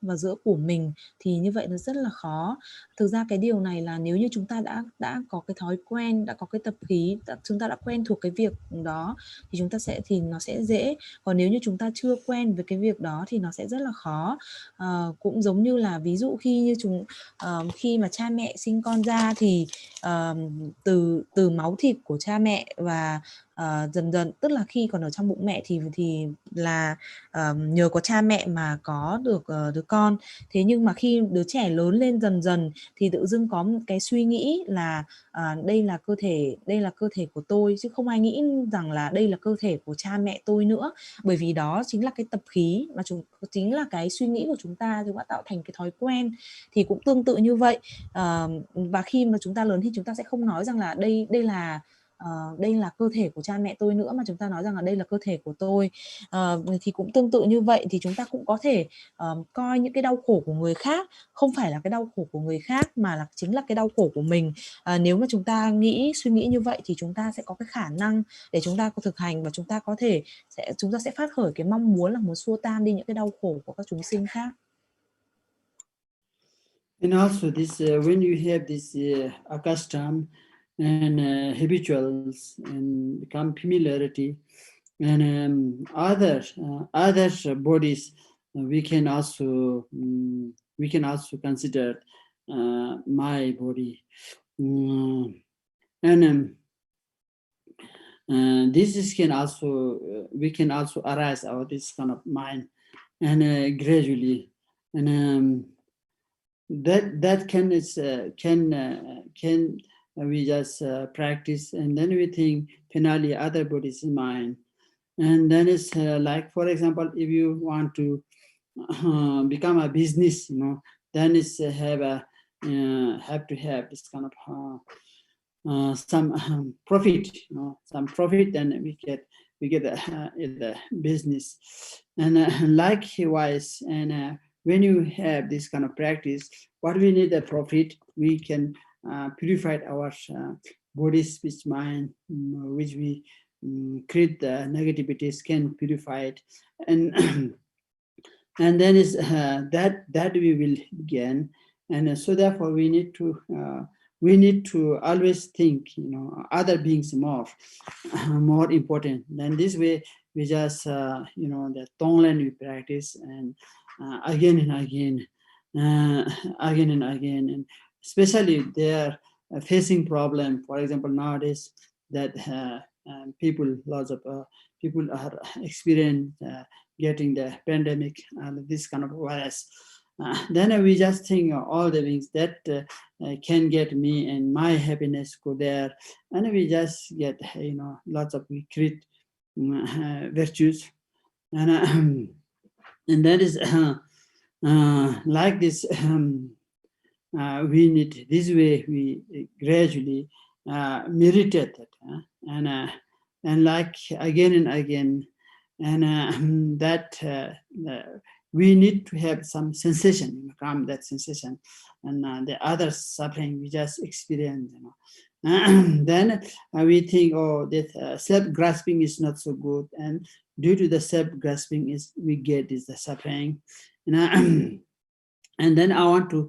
và giữa của mình thì như vậy nó rất là khó. Thực ra cái điều này là nếu như chúng ta đã có cái thói quen, đã có cái tập khí, chúng ta đã quen thuộc cái việc đó thì thì nó sẽ dễ. Còn nếu như chúng ta chưa quen với cái việc đó thì nó sẽ rất là khó. Cũng giống như là ví dụ khi mà cha mẹ sinh con ra thì từ máu thịt của cha mẹ và dần dần, tức là khi còn ở trong bụng mẹ thì là nhờ có cha mẹ mà có được đứa con. Thế nhưng mà khi đứa trẻ lớn lên dần dần thì tự dưng có một cái suy nghĩ là đây là cơ thể của tôi, chứ không ai nghĩ rằng là đây là cơ thể của cha mẹ tôi nữa. Bởi vì đó chính là cái tập khí mà chính là cái suy nghĩ của chúng ta tạo thành cái thói quen. Thì cũng tương tự như vậy, và khi mà chúng ta lớn thì chúng ta sẽ không nói rằng là đây là cơ thể của cha mẹ tôi nữa, mà chúng ta nói rằng là đây là cơ thể của tôi. Thì cũng tương tự như vậy, thì chúng ta cũng có thể coi những cái đau khổ của người khác không phải là cái đau khổ của người khác, mà chính là cái đau khổ của mình. Nếu mà chúng ta suy nghĩ như vậy thì chúng ta sẽ có cái khả năng để chúng ta có thực hành, và chúng ta sẽ phát khởi cái mong muốn là muốn xua tan đi những cái đau khổ của các chúng sinh khác. And also this, when you have this custom and habituals and become familiarity, and other bodies, we can also consider my body, and this can also we can also arise out this kind of mind, and gradually, and that can we just practice, and then we think finally other bodies in mind, and then it's like, for example, if you want to become a business, then it's have to have this kind of some profit, some profit, then we get the business, and likewise, and when you have this kind of practice, what we need the profit, we can purify our body, speech, mind, which we create the negativities, can purify it, and and then is that we will begin, and so therefore we need to always think, other beings more important. Then this way we just the Tonglen we practice, and again and again, and especially they are facing problem. For example, nowadays that lots of people are experiencing getting the pandemic and this kind of virus. Then we just think all the things that can get me and my happiness go there, and we just get lots of we create virtues, and that is like this. We need this way. We gradually meditate it, and like again and again, and that we need to have some sensation, calm that sensation, and the other suffering we just experience. Then we think, oh, that self-grasping is not so good, and due to the self-grasping we get is the suffering, and then I want to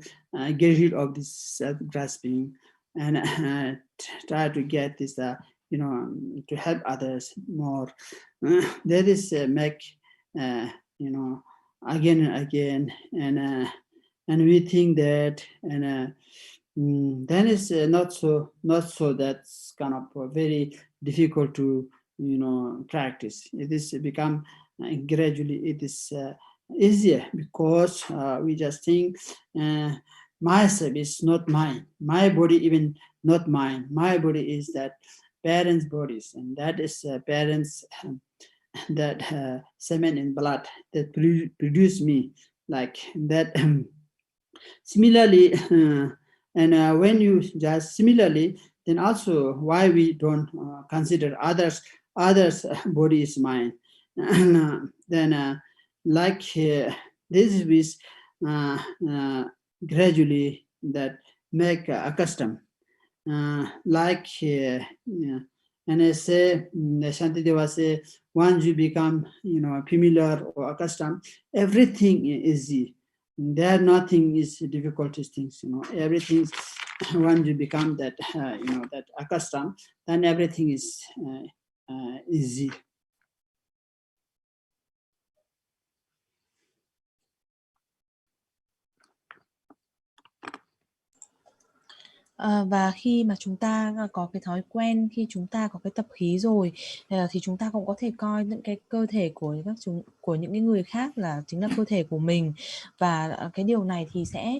get rid of this self-grasping, and try to get this to help others more. That is make again and again, and we think that, and then it's not so that's kind of very difficult to practice. It is become gradually it is easier, because we just think myself is not mine, my body even not mine, my body is that parents' bodies, and that is parents that semen and blood that produce me, like that. Similarly, and when you just similarly, then also why we don't consider others body is mine, and then like this is gradually that make accustomed, like and I say, Shantideva say, once you become familiar or accustomed, everything is easy. there nothing is difficult things, everything. Once you become that, that accustomed, then everything is easy. Và khi mà chúng ta có cái thói quen, khi chúng ta có cái tập khí rồi, thì chúng ta cũng có thể coi những cái cơ thể của những cái người khác là chính là cơ thể của mình. Và cái điều này thì sẽ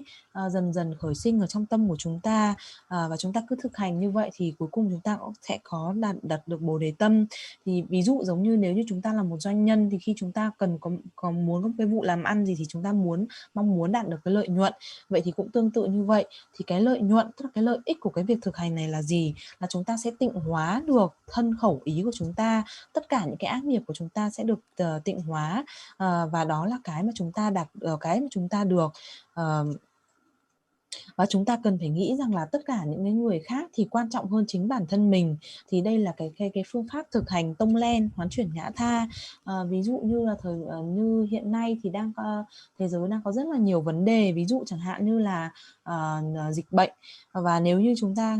dần dần khởi sinh ở trong tâm của chúng ta, và chúng ta cứ thực hành như vậy thì cuối cùng chúng ta cũng sẽ có đạt được Bồ Đề tâm. Thì ví dụ giống như nếu như chúng ta là một doanh nhân thì khi chúng ta có muốn có cái vụ làm ăn gì thì chúng ta mong muốn đạt được cái lợi nhuận. Vậy thì cũng tương tự như vậy, thì cái lợi nhuận, tức là cái lợi ích của cái việc thực hành này là gì? Là chúng ta sẽ tịnh hóa được thân khẩu ý của chúng ta, tất cả những cái ác nghiệp của chúng ta sẽ được tịnh hóa, và đó là cái mà chúng ta được. Và chúng ta cần phải nghĩ rằng là tất cả những cái người khác thì quan trọng hơn chính bản thân mình. Thì đây là cái phương pháp thực hành tông len, hoán chuyển ngã tha. Ví dụ như là như hiện nay thì thế giới đang có rất là nhiều vấn đề, ví dụ chẳng hạn như là dịch bệnh. Và nếu như chúng ta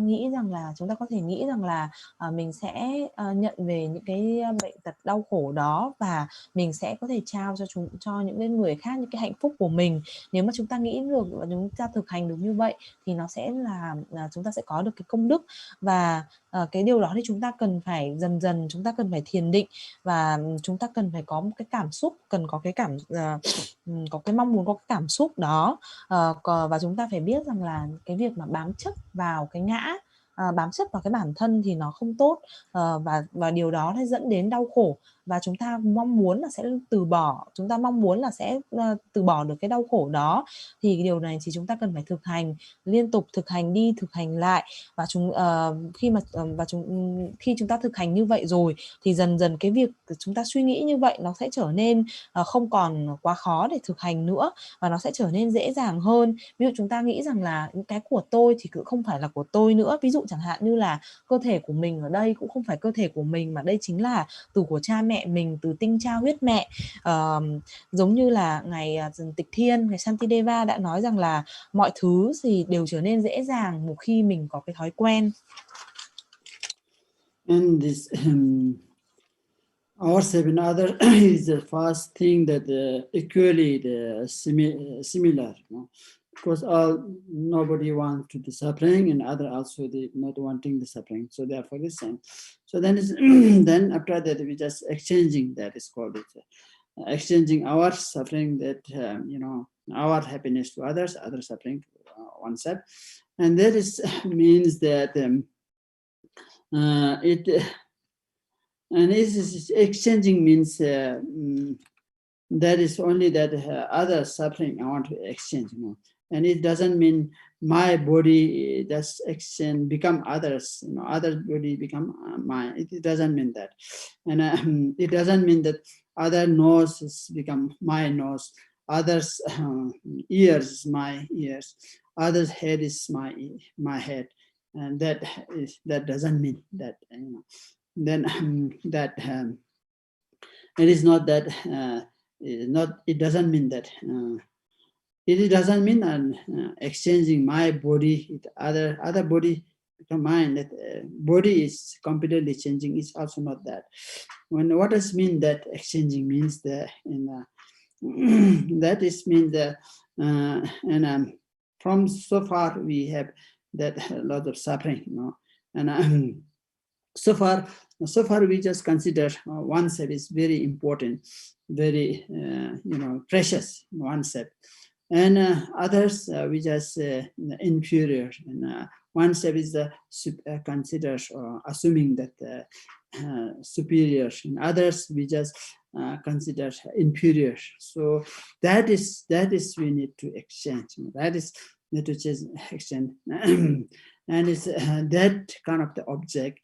có thể nghĩ rằng là mình sẽ nhận về những cái bệnh tật đau khổ đó và mình sẽ có thể trao cho những cái người khác những cái hạnh phúc của mình. Nếu mà chúng ta nghĩ được và chúng ta thực hành được như vậy thì nó sẽ là chúng ta sẽ có được cái công đức. Và cái điều đó thì chúng ta cần phải dần chúng ta cần phải thiền định, và chúng ta cần phải có một cái cảm xúc, cần có cái có cái mong muốn có cái cảm xúc đó. Và chúng ta phải biết rằng là cái việc mà bám chấp vào cái ngã, bám chấp vào cái bản thân thì nó không tốt, và điều đó sẽ dẫn đến đau khổ. Và chúng ta mong muốn là sẽ từ bỏ, chúng ta mong muốn là sẽ từ bỏ được cái đau khổ đó. Thì điều này thì chúng ta cần phải thực hành liên tục, thực hành đi thực hành lại. Và khi chúng ta thực hành như vậy rồi thì dần cái việc chúng ta suy nghĩ như vậy nó sẽ trở nên không còn quá khó để thực hành nữa, và nó sẽ trở nên dễ dàng hơn. Ví dụ chúng ta nghĩ rằng là những cái của tôi thì cũng không phải là của tôi nữa. Ví dụ chẳng hạn như là cơ thể của mình ở đây cũng không phải cơ thể của mình, mà đây chính là từ của cha mẹ mình, từ tinh cha huyết mẹ. Giống như là ngài Tịch Thiên, ngài Shantideva đã nói rằng là mọi thứ thì đều trở nên dễ dàng một khi mình có cái thói quen. And this our seven other is the first thing that equally similar, because nobody wants to be suffering, and other also they not wanting the suffering, so therefore the same. So then then after that we just exchanging, that is called it, exchanging our suffering, that our happiness to others, other suffering to oneself. And that is means that and this exchanging means that is only that other suffering I want to exchange, and it doesn't mean my body just exchange become others, other body become mine. It doesn't mean that. And it doesn't mean that other nose has become my nose, others ears is my ears, others head is my head, and that doesn't mean that, then that it is not that it doesn't mean that it doesn't mean exchanging my body with other body become mine, that body is completely changing. It's also not that. What does mean that exchanging means that that is means that from so far we have that a lot of suffering, and so far we just consider oneself is very important, very precious oneself, and others we just inferior, and oneself is considered assuming that superior, and others we just consider inferior. So that is we need to exchange. That is need to exchange, and it's that kind of the object,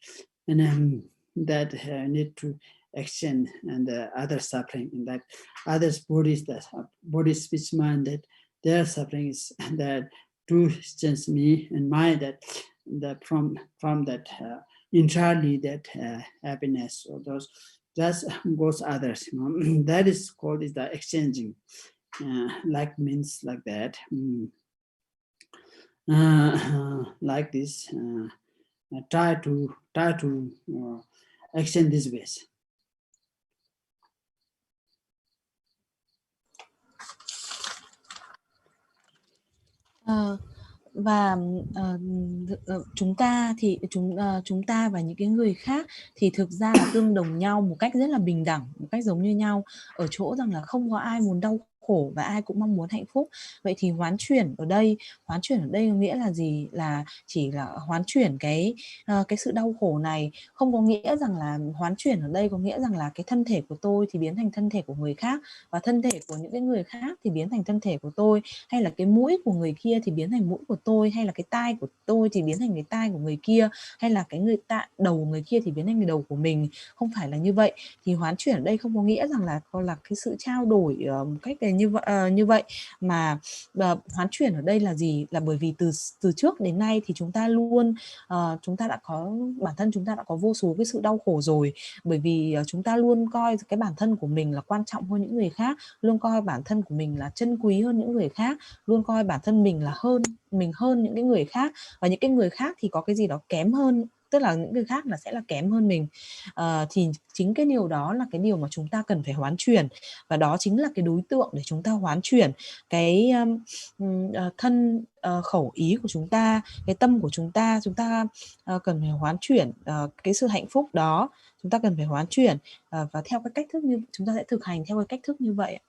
and that need to exchange, and the other suffering, and that others bodies, that body, speech, mind, that their suffering is that to change me and my that from that entirely that happiness, or those just goes others, that is called is the exchanging. like means like that. Like this. Try to extend these ways. Và chúng ta thì chúng ta và những cái người khác thì thực ra là tương đồng nhau một cách rất là bình đẳng, một cách giống như nhau, ở chỗ rằng là không có ai muốn đau khổ và ai cũng mong muốn hạnh phúc. Vậy thì hoán chuyển ở đây có nghĩa là gì? Là chỉ là hoán chuyển cái sự đau khổ này, không có nghĩa rằng là hoán chuyển ở đây có nghĩa rằng là cái thân thể của tôi thì biến thành thân thể của người khác, và thân thể của những cái người khác thì biến thành thân thể của tôi, hay là cái mũi của người kia thì biến thành mũi của tôi, hay là cái tai của tôi thì biến thành cái tai của người kia, hay là cái đầu của người kia thì biến thành cái đầu của mình. Không phải là như vậy. Thì hoán chuyển ở đây không có nghĩa rằng là cái sự trao đổi một cách như vậy, mà hoán chuyển ở đây là gì? Là bởi vì từ trước đến nay thì chúng ta luôn bản thân chúng ta đã có vô số cái sự đau khổ rồi, bởi vì chúng ta luôn coi cái bản thân của mình là quan trọng hơn những người khác, luôn coi bản thân của mình là chân quý hơn những người khác, luôn coi bản thân mình là hơn những cái người khác, và những cái người khác thì có cái gì đó kém hơn, tức là những người khác là sẽ là kém hơn mình. Thì chính cái điều đó là cái điều mà chúng ta cần phải hoán chuyển, và đó chính là cái đối tượng để chúng ta hoán chuyển cái thân khẩu ý của chúng ta, cái tâm của chúng ta cần phải hoán chuyển cái sự hạnh phúc đó, chúng ta cần phải hoán chuyển, và theo cái cách thức như chúng ta sẽ thực hành theo cái cách thức như vậy.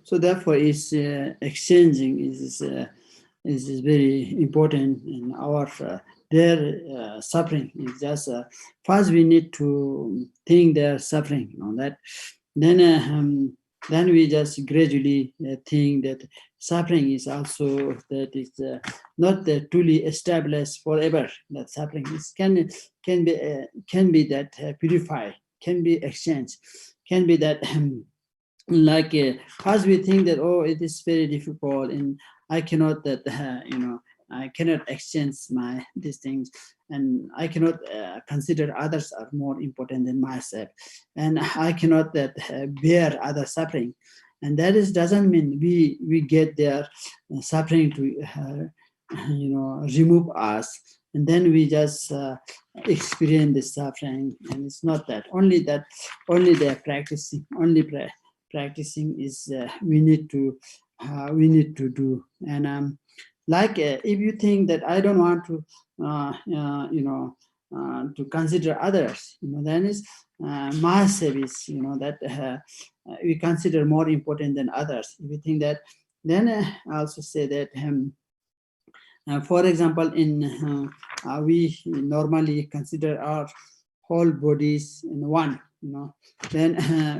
So therefore, exchanging is very important in our their suffering. It's just first we need to think their suffering, that then we just gradually think that suffering is also that it's not truly established forever. That suffering can be that purified, can be exchanged, can be that. Like as we think that, oh, it is very difficult and I cannot I cannot exchange these things, and I cannot consider others are more important than myself, and I cannot bear other suffering, and that doesn't mean we get their suffering to remove us, and then we just experience the suffering. And it's not that only they're practicing, practicing is we need to do. And if you think that I don't want to to consider others, then is myself is that we consider more important than others. If you think that, then I also say that for example, in we normally consider our whole bodies in one, then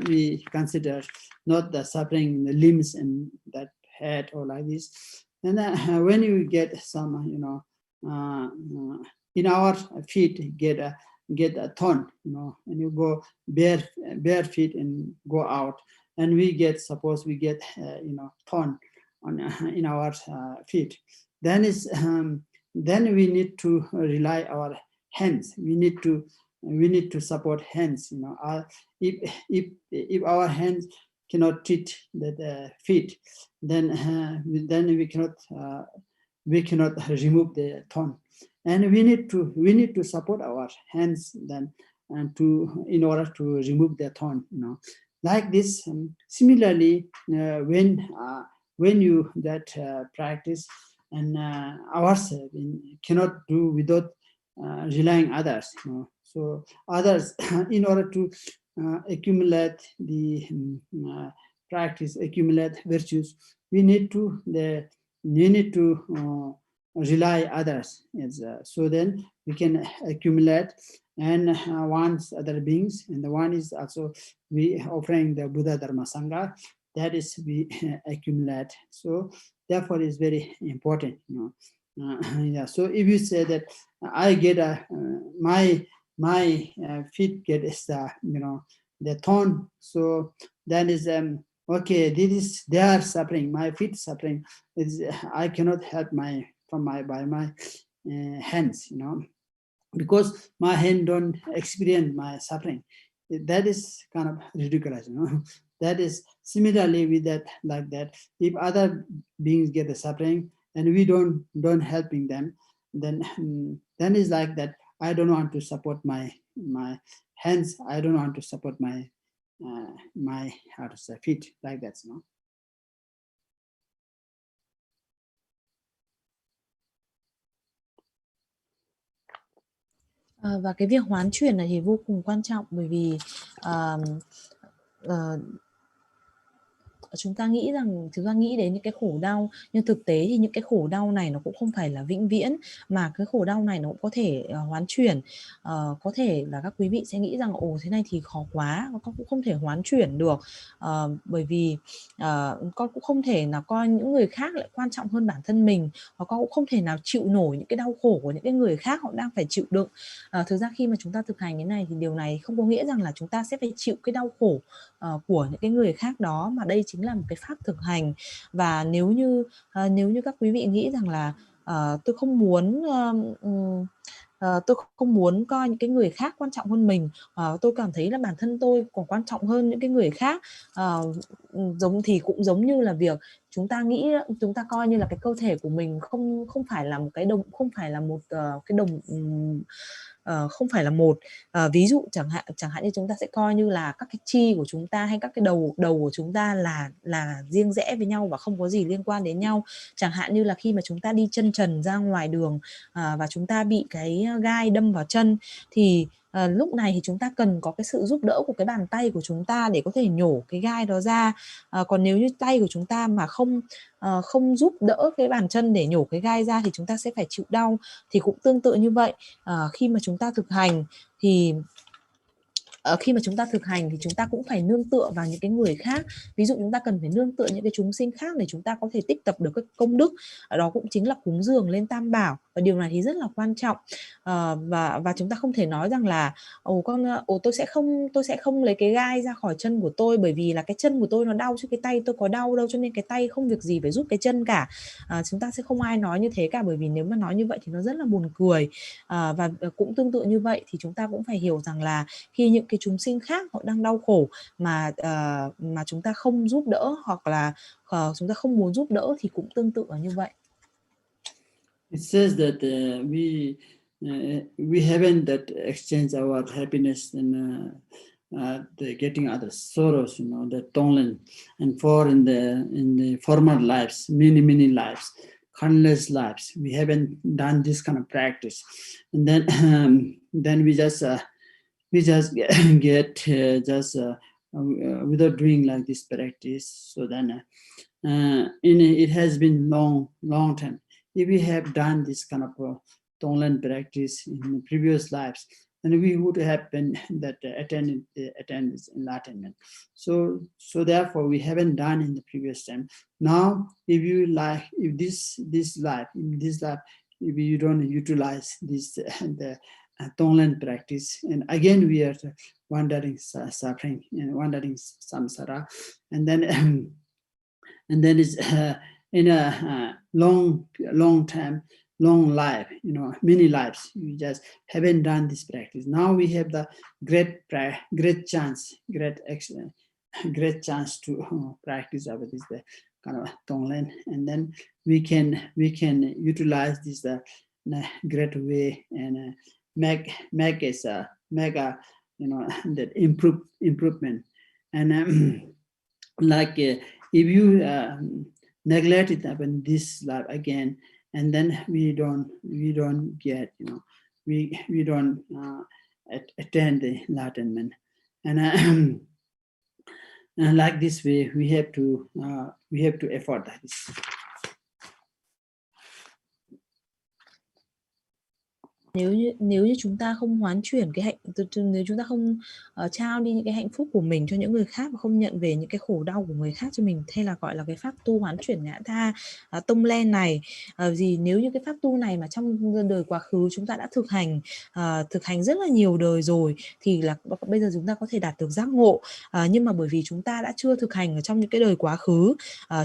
we consider not the suffering in the limbs and that head or like this. And when you get some, in our feet get a thorn, and you go bare feet and go out, and we get thorn on in our feet. Then we need to rely our hands. We need to support hands. If our hands cannot treat the feet, then we cannot remove the thorn, and we need to support our hands then, and in order to remove the thorn. Like this. Similarly, when you practice, and ourselves cannot do without relying others. So others, in order to accumulate the practice, accumulate virtues, we need to rely others. So then we can accumulate and one's other beings, and the one is also we offering the Buddha Dharma Sangha. That is we accumulate. So therefore is very important. Yeah. So if you say that I get my feet get the thorn, so that is okay. This is their suffering. My feet suffering is I cannot help by my hands, because my hand don't experience my suffering. that is kind of ridiculous, you know. That is similarly with that, like that, if other beings get the suffering and we don't helping them, then it's like that. I don't want to support my hands. I don't want to support my my, how to say, feet, like that, you know. Và cái việc hoán chuyển này thì vô cùng quan trọng, bởi vì chúng ta nghĩ đến những cái khổ đau, nhưng thực tế thì những cái khổ đau này nó cũng không phải là vĩnh viễn, mà cái khổ đau này nó cũng có thể hoán chuyển. Có thể là các quý vị sẽ nghĩ rằng ồ, thế này thì khó quá, con cũng không thể hoán chuyển được, bởi vì con cũng không thể nào coi những người khác lại quan trọng hơn bản thân mình, và con cũng không thể nào chịu nổi những cái đau khổ của những cái người khác họ đang phải chịu đựng. Thực ra khi mà chúng ta thực hành cái này thì điều này không có nghĩa rằng là chúng ta sẽ phải chịu cái đau khổ của những cái người khác đó, mà đây chính là một cái pháp thực hành. Và nếu như các quý vị nghĩ rằng là tôi không muốn coi những cái người khác quan trọng hơn mình, tôi cảm thấy là bản thân tôi còn quan trọng hơn những cái người khác, cũng giống như là việc chúng ta coi như là cái cơ thể của mình không phải là một cái đồng, không phải là một cái đồng, không phải là một. Ví dụ chẳng hạn như chúng ta sẽ coi như là các cái chi của chúng ta hay các cái đầu của chúng ta là riêng rẽ với nhau và không có gì liên quan đến nhau. Chẳng hạn như là khi mà chúng ta đi chân trần ra ngoài đường và chúng ta bị cái gai đâm vào chân, thì lúc này thì chúng ta cần có cái sự giúp đỡ của cái bàn tay của chúng ta để có thể nhổ cái gai đó ra. Còn nếu như tay của chúng ta mà không giúp đỡ cái bàn chân để nhổ cái gai ra thì chúng ta sẽ phải chịu đau. Thì cũng tương tự như vậy, khi mà chúng ta thực hành thì chúng ta cũng phải nương tựa vào những cái người khác. Ví dụ chúng ta cần phải nương tựa những cái chúng sinh khác để chúng ta có thể tích tập được cái công đức. Đó cũng chính là cúng dường lên Tam Bảo, và điều này thì rất là quan trọng. Và chúng ta không thể nói rằng là tôi sẽ không lấy cái gai ra khỏi chân của tôi, bởi vì là cái chân của tôi nó đau chứ cái tay tôi có đau đâu, cho nên cái tay không việc gì phải giúp cái chân cả. Chúng ta sẽ không ai nói như thế cả, bởi vì nếu mà nói như vậy thì nó rất là buồn cười. Và cũng tương tự như vậy thì chúng ta cũng phải hiểu rằng là khi những cái chúng sinh khác họ đang đau khổ mà chúng ta không giúp đỡ, hoặc là chúng ta không muốn giúp đỡ, thì cũng tương tự là như vậy. It says that we haven't that exchange our happiness and getting other sorrows, you know, the Tonglen, and for in the former lives, many lives, countless lives, we haven't done this kind of practice, and then we just get without doing like this practice. So then it has been long time. If we have done this kind of Tonglen practice in the previous lives, then we would have been that attended enlightenment. So therefore we haven't done in the previous time. Now, if this life, if you don't utilize this the Tonglen practice, and again we are wandering suffering and wandering samsara, and then it's in a long time, long life, you know, many lives, we just haven't done this practice. Now we have the great chance to practice about this the kind of Tonglen, and then we can utilize this in a great way and make a you know, that improvement. And like if you neglect it in this life again, and then we don't get, you know, we don't attend the enlightenment, and like this way we have to effort like this. Nếu như chúng ta không hoán chuyển nếu chúng ta không trao đi những cái hạnh phúc của mình cho những người khác, và không nhận về những cái khổ đau của người khác cho mình, hay là gọi là cái pháp tu hoán chuyển ngã tha tông len này, nếu như cái pháp tu này mà trong đời quá khứ chúng ta đã thực hành rất là nhiều đời rồi, thì là bây giờ chúng ta có thể đạt được giác ngộ. Nhưng mà bởi vì chúng ta đã chưa thực hành ở trong những cái đời quá khứ,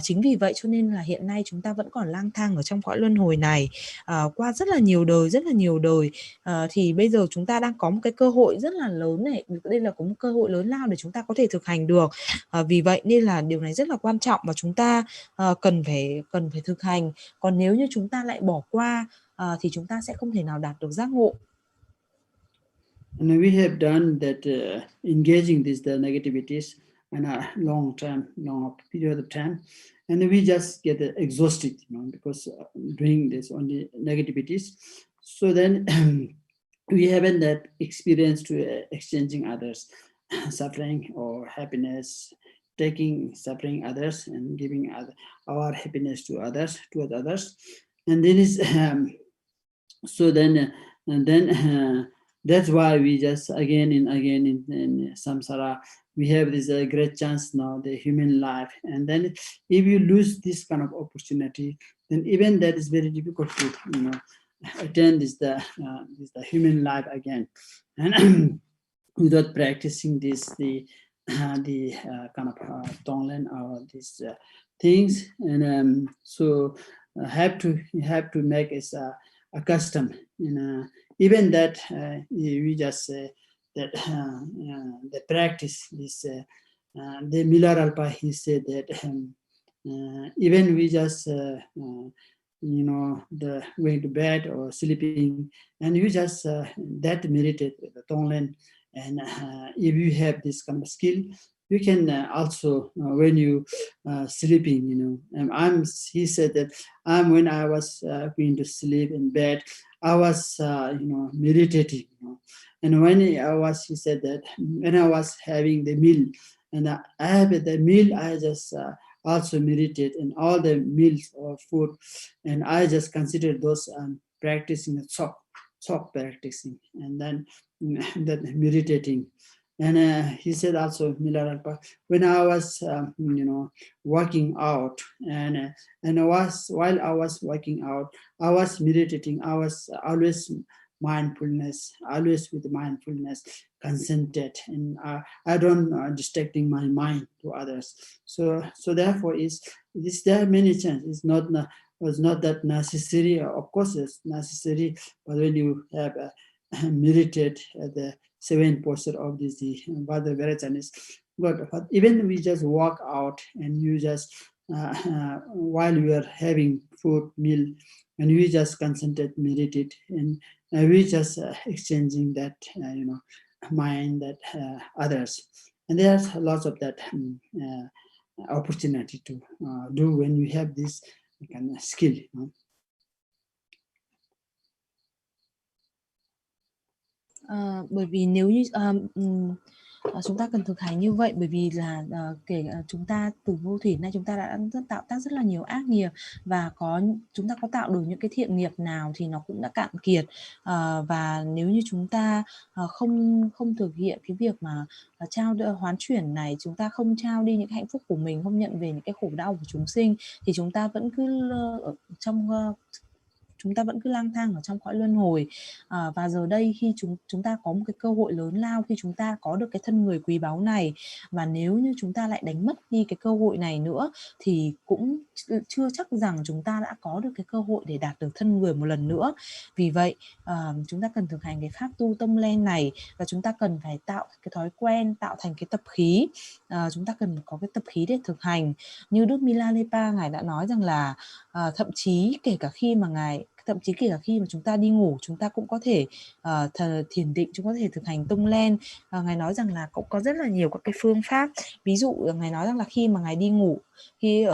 chính vì vậy cho nên là hiện nay chúng ta vẫn còn lang thang ở trong cõi luân hồi này qua rất là nhiều đời rồi, thì bây giờ chúng ta đang có một cái cơ hội rất là lớn này, đây là có một cơ hội lớn lao để chúng ta có thể thực hành được. Vì vậy nên là điều này rất là quan trọng và chúng ta cần phải thực hành. Còn nếu như chúng ta lại bỏ qua thì chúng ta sẽ không thể nào đạt được giác ngộ. And we have done that, engaging the negativities in a long period of time, and we just get exhausted, because doing this only negativities. So then we haven't that experience to exchanging others suffering or happiness, taking suffering others and giving our happiness to others, and then is so then that's why we just again and again in samsara we have this great chance now, the human life, and then if you lose this kind of opportunity, then even that is very difficult to attend the human life again, and without practicing the kind of tonglen or these things, and so have to make us accustomed. Even that we just say that the practice is the Milar Alpa, he said that even we just the going to bed or sleeping, and you just that meditate the tonglen, and if you have this kind of skill, you can also when you sleeping, he said that when I was going to sleep in bed, I was meditating, and he said that when I was having the meal, and I have the meal, I just also meditate in all the meals or food, and I just consider those practicing the chok practicing, and then that meditating. And he said also, Milaralpa, when I was working out, and while I was working out, I was meditating. I was always always with mindfulness, concentrate, and I don't distracting my mind to others. So therefore, there are many chances. Was not that necessary. Of course, it's necessary, but when you have meditate at the 7% of this Vada Verachanis, but even we just walk out and you just while you are having food meal, and we just concentrate, meditate, and we just exchanging that mind that others, and there's lots of that opportunity to do when you have this kind of skill. Bởi vì nếu như chúng ta cần thực hành như vậy, bởi vì là chúng ta từ vô thủy nay chúng ta đã tạo tác rất là nhiều ác nghiệp, và chúng ta có tạo được những cái thiện nghiệp nào thì nó cũng đã cạn kiệt, và nếu như chúng ta không thực hiện cái việc mà hoán chuyển này, chúng ta không trao đi những cái hạnh phúc của mình, không nhận về những cái khổ đau của chúng sinh, thì chúng ta vẫn cứ lang thang ở trong cõi luân hồi. Và giờ đây khi chúng ta có một cái cơ hội lớn lao, khi chúng ta có được cái thân người quý báu này, và nếu như chúng ta lại đánh mất đi cái cơ hội này nữa thì cũng chưa chắc rằng chúng ta đã có được cái cơ hội để đạt được thân người một lần nữa. Vì vậy chúng ta cần thực hành cái pháp tu tâm len này, và chúng ta cần phải tạo cái thói quen, tạo thành cái tập khí. Chúng ta cần có cái tập khí để thực hành. Như Đức Milarepa ngài đã nói rằng là thậm chí kể cả khi mà chúng ta đi ngủ, chúng ta cũng có thể thiền định, chúng có thể thực hành tung len. Ngài nói rằng là cũng có rất là nhiều các cái phương pháp. Ví dụ ngài nói rằng là khi mà ngài đi ngủ, khi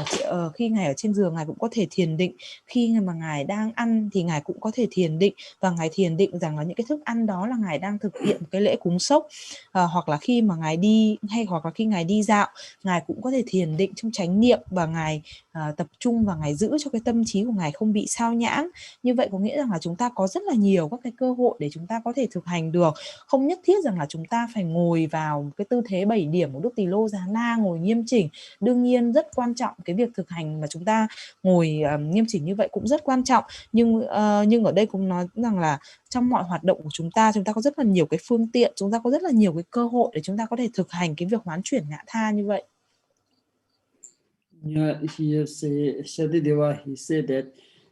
ngài ở trên giường, ngài cũng có thể thiền định. Khi mà ngài đang ăn thì ngài cũng có thể thiền định, và ngài thiền định rằng là những cái thức ăn đó là ngài đang thực hiện một cái lễ cúng sốc. Hoặc là khi mà ngài đi, hoặc là khi ngài đi dạo, ngài cũng có thể thiền định trong chánh niệm, và ngài tập trung và ngài giữ cho cái tâm trí của ngài không bị sao nhãng. Như vậy có nghĩa rằng là chúng ta có rất là nhiều các cái cơ hội để chúng ta có thể thực hành được. Không nhất thiết rằng là chúng ta phải ngồi vào cái tư thế 7 điểm của Đức Tỳ Lô Già Na, ngồi nghiêm chỉnh. Đương nhiên rất quan trọng cái việc thực hành mà chúng ta ngồi nghiêm chỉnh như vậy cũng rất quan trọng, nhưng ở đây cũng nói rằng là trong mọi hoạt động của chúng ta có rất là nhiều cái phương tiện, chúng ta có rất là nhiều cái cơ hội để chúng ta có thể thực hành cái việc hoán chuyển ngã tha như vậy. Yeah,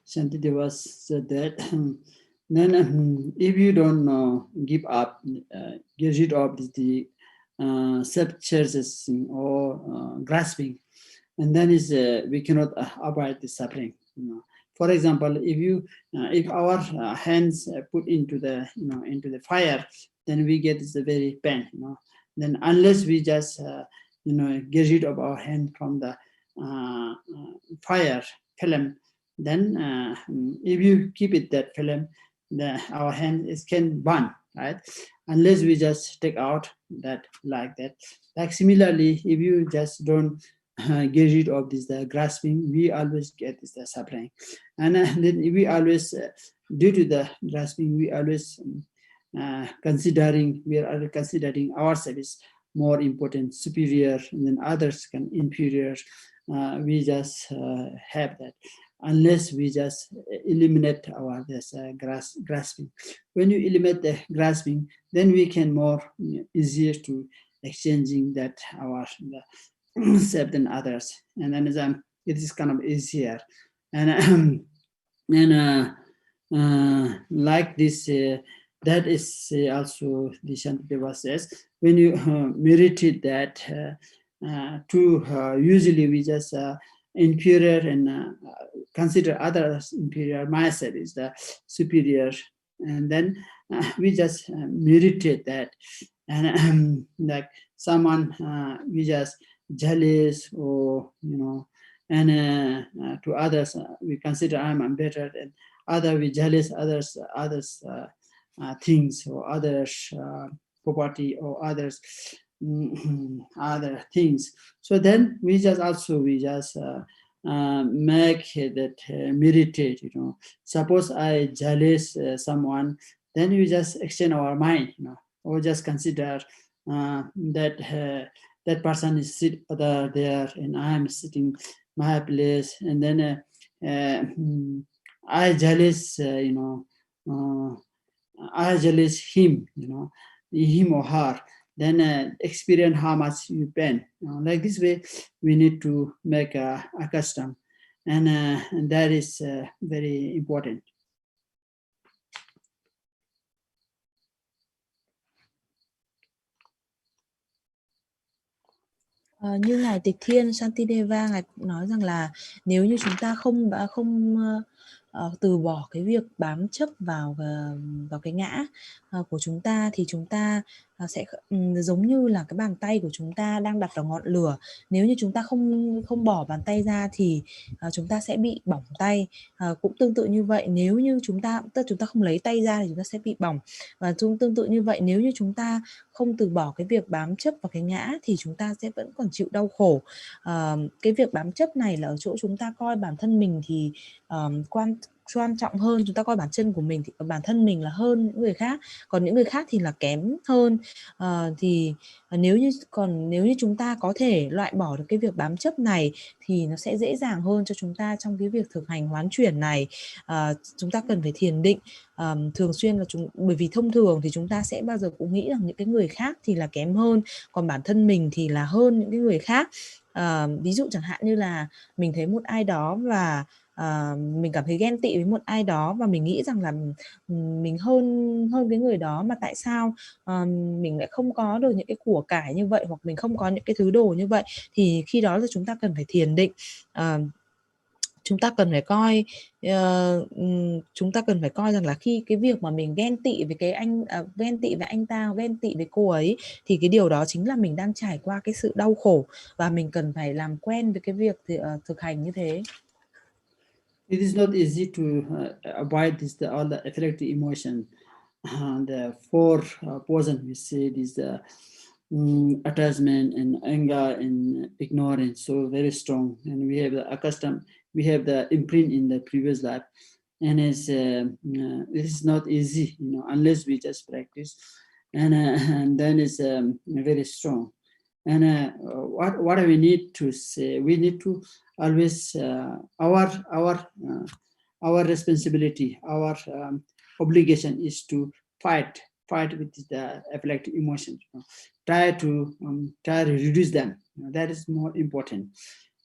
Shantideva said that Then if you don't give up, get rid of the self-chasing or grasping, and then we cannot avoid the suffering. For example, if our hands put into the into the fire, then we get this very pain. Then unless we just get rid of our hand from the fire film, then if you keep it that film, our hand can burn, right? Unless we just take out that like that. Like similarly, if you just don't get rid of this grasping, we always get this suffering. And then we always due to the grasping, we always considering ourselves more important, superior, and then others can inferior. We just have that unless we just eliminate our grasping. When you eliminate the grasping, then we can more easier to exchanging that our self than others, and then it is kind of easier. And like this, that is also the Shantideva says, when you meditate that usually we just inferior and consider others inferior, myself is the superior, and then we just meditate that, and like someone we just jealous or and to others we consider I'm better, and other we jealous others things or others property or others other things. So then we just make that meditate. Suppose I jealous someone, then we just extend our mind, or just consider that that person is sit there and I am sitting my place, and then I jealous I jealous him, him or her, then experience how much you pain. Like this way, we need to make a custom, and that is very important. Như Ngài Tịch Thiên Shantideva, Ngài cũng nói rằng là nếu như chúng ta không từ bỏ cái việc bám chấp vào cái ngã của chúng ta, thì chúng ta sẽ giống như là cái bàn tay của chúng ta đang đặt vào ngọn lửa. Nếu như chúng ta không bỏ bàn tay ra thì chúng ta sẽ bị bỏng tay. Cũng tương tự như vậy, nếu như chúng ta không lấy tay ra thì chúng ta sẽ bị bỏng. Và tương tự như vậy, nếu như chúng ta không từ bỏ cái việc bám chấp vào cái ngã thì chúng ta sẽ vẫn còn chịu đau khổ. Cái việc bám chấp này là ở chỗ chúng ta coi bản thân mình thì quan trọng hơn, chúng ta coi bản thân mình là hơn những người khác, còn những người khác thì là kém hơn. Thì nếu như chúng ta có thể loại bỏ được cái việc bám chấp này thì nó sẽ dễ dàng hơn cho chúng ta trong cái việc thực hành hoán chuyển này. Chúng ta cần phải thiền định thường xuyên, là bởi vì thông thường thì chúng ta sẽ bao giờ cũng nghĩ rằng những cái người khác thì là kém hơn, còn bản thân mình thì là hơn những cái người khác. Ví dụ chẳng hạn như là mình thấy một ai đó và mình cảm thấy ghen tị với một ai đó và mình nghĩ rằng là mình hơn cái người đó, mà tại sao mình lại không có được những cái của cải như vậy, hoặc mình không có những cái thứ đồ như vậy, thì khi đó là chúng ta cần phải thiền định. Chúng ta cần phải coi rằng là khi cái việc mà mình ghen tị với ghen tị với anh ta, ghen tị với cô ấy, thì cái điều đó chính là mình đang trải qua cái sự đau khổ, và mình cần phải làm quen với cái việc thực hành như thế. It is not easy to avoid all the affective emotion. The four poison we said is the attachment and anger and ignorance, so very strong, and we have the imprint in the previous life, and it is not easy, unless we just practice, and then it's very strong. And what we need to say, we need to always our responsibility, our obligation is to fight with the afflictive emotions. Try to reduce them. That is more important.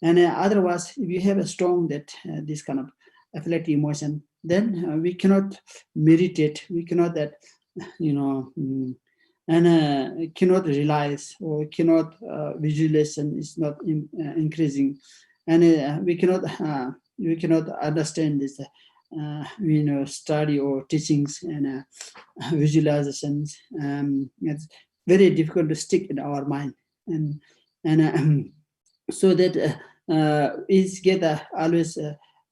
And otherwise, if you have a strong this kind of afflictive emotion, then we cannot meditate, we cannot that, and cannot realize, or cannot visualization is not increasing, and we cannot understand this study or teachings and visualizations. It's very difficult to stick in our mind, and so that is get always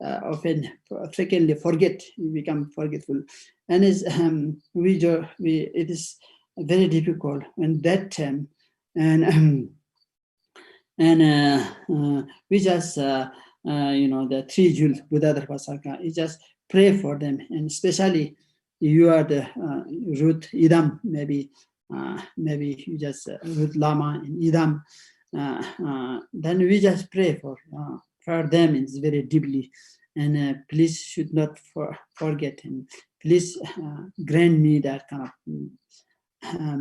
often frequently forget, we become forgetful, and is it is very difficult in that time, and we just the three jewels Buddha Dharmasaka, you just pray for them, and especially you are the Ruth Idam, maybe you just Ruth Lama in Idam, then we just pray for them. It's very deeply, and please should not forget, and please grant me that kind of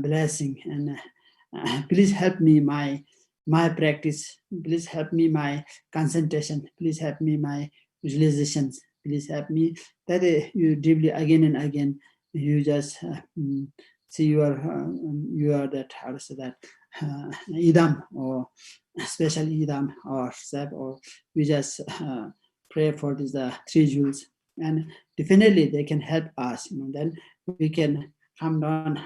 blessing, and please help me my practice, please help me my concentration, please help me my visualizations, please help me that you deeply again and again you just see you are that, how to say that, idam, or especially idam or sab, or we just pray for these three jewels, and definitely they can help us, then we can calm down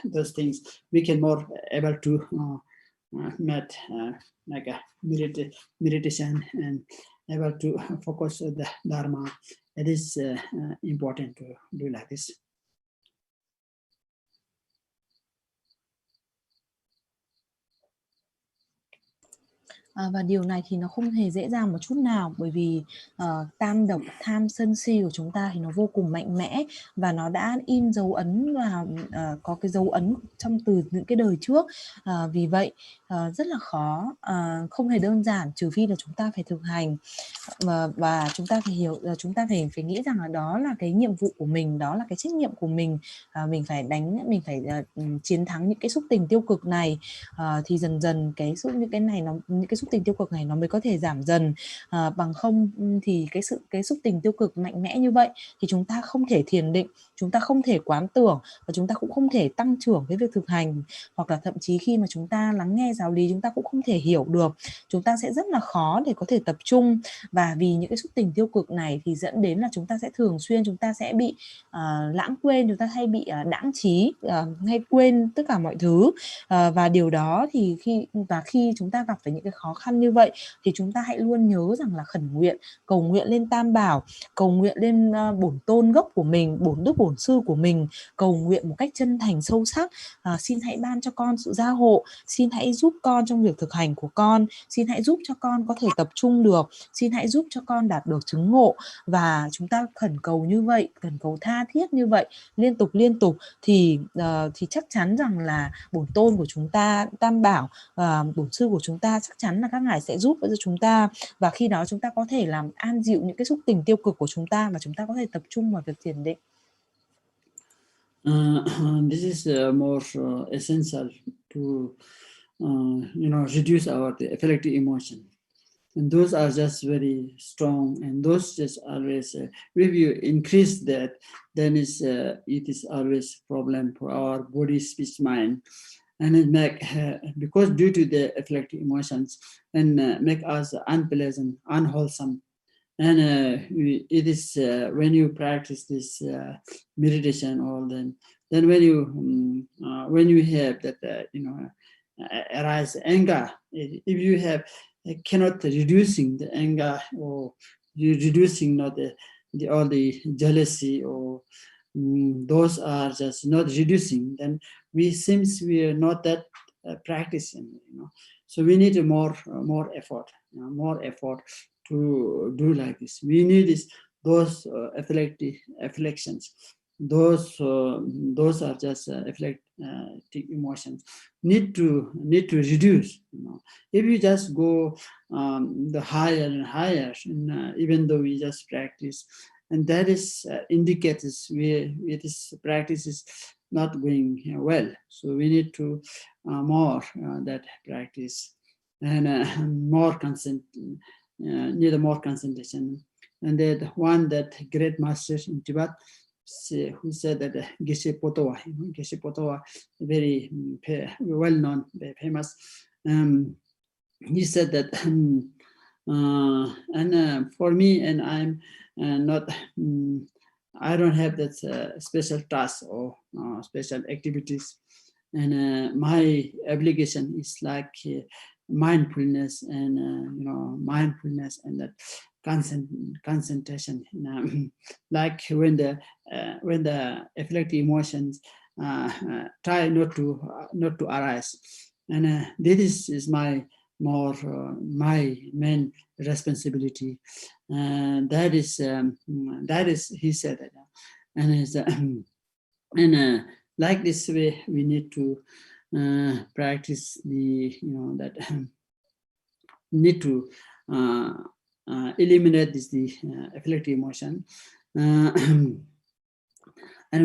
those things, we can more able to like a meditation, and able to focus on the Dharma. It is important to do like this. Và điều này thì nó không hề dễ dàng một chút nào, bởi vì tam độc tham sân si của chúng ta thì nó vô cùng mạnh mẽ, và nó đã in dấu ấn và có cái dấu ấn từ những cái đời trước. Vì vậy rất là khó, không hề đơn giản, trừ phi là chúng ta phải thực hành, và chúng ta phải hiểu, chúng ta phải nghĩ rằng là đó là cái nhiệm vụ của mình, đó là cái trách nhiệm của mình. Mình phải chiến thắng những cái xúc tình tiêu cực này, thì dần dần những cái xúc tình tiêu cực này nó mới có thể giảm dần. Bằng không thì cái xúc tình tiêu cực mạnh mẽ như vậy thì chúng ta không thể thiền định, chúng ta không thể quán tưởng, và chúng ta cũng không thể tăng trưởng cái việc thực hành, hoặc là thậm chí khi mà chúng ta lắng nghe giáo lý chúng ta cũng không thể hiểu được, chúng ta sẽ rất là khó để có thể tập trung. Và vì những cái xúc tình tiêu cực này thì dẫn đến là chúng ta sẽ thường xuyên sẽ bị lãng quên, chúng ta hay bị đãng trí, hay quên tất cả mọi thứ. Và điều đó thì khi chúng ta gặp phải những cái khó khăn như vậy thì chúng ta hãy luôn nhớ rằng là khẩn nguyện, cầu nguyện lên Tam Bảo, cầu nguyện lên bổn tôn gốc của mình, bổn đức bổn sư của mình, cầu nguyện một cách chân thành sâu sắc. Xin hãy ban cho con sự gia hộ, xin hãy giúp con trong việc thực hành của con, xin hãy giúp cho con có thể tập trung được, xin hãy giúp cho con đạt được chứng ngộ. Và chúng ta khẩn cầu như vậy, khẩn cầu tha thiết như vậy liên tục thì chắc chắn rằng là bổn tôn của chúng ta, Tam Bảo, bổn sư của chúng ta, chắc chắn là các ngài sẽ giúp cho chúng ta, và khi đó chúng ta có thể làm an dịu những cái xúc tình tiêu cực của chúng ta, và chúng ta có thể tập trung vào việc thiền định. This is more essential to reduce our afflictive emotion, and those are just very strong, and those just always if you increase that, then it is always problem for our body, speech, mind, and it because due to the afflictive emotions, and make us unpleasant, unwholesome. And it is when you practice this meditation, or then when you have that arise anger, if you have cannot reducing the anger, or you reducing not all the jealousy, or those are just not reducing, then seems we are not that practicing, so we need more effort, to do like this. We need those afflictions, those are just afflictive emotions need to reduce. If you just go the higher and higher, even though we just practice, and that is indicates this practice is not going well. So we need to more that practice, and more need more concentration, And that one that great master in Tibet who said that Geshe Potowa, Geshe Potowa, very well known, very famous. He said that, for me, and I'm not, I don't have that special task or special activities, and my obligation is like mindfulness and mindfulness and that concentration. Like when the afflictive emotions try not to arise, and this is my my main responsibility. That is he said that, and is and like this way we need to practice the that need to eliminate this the afflictive emotion, and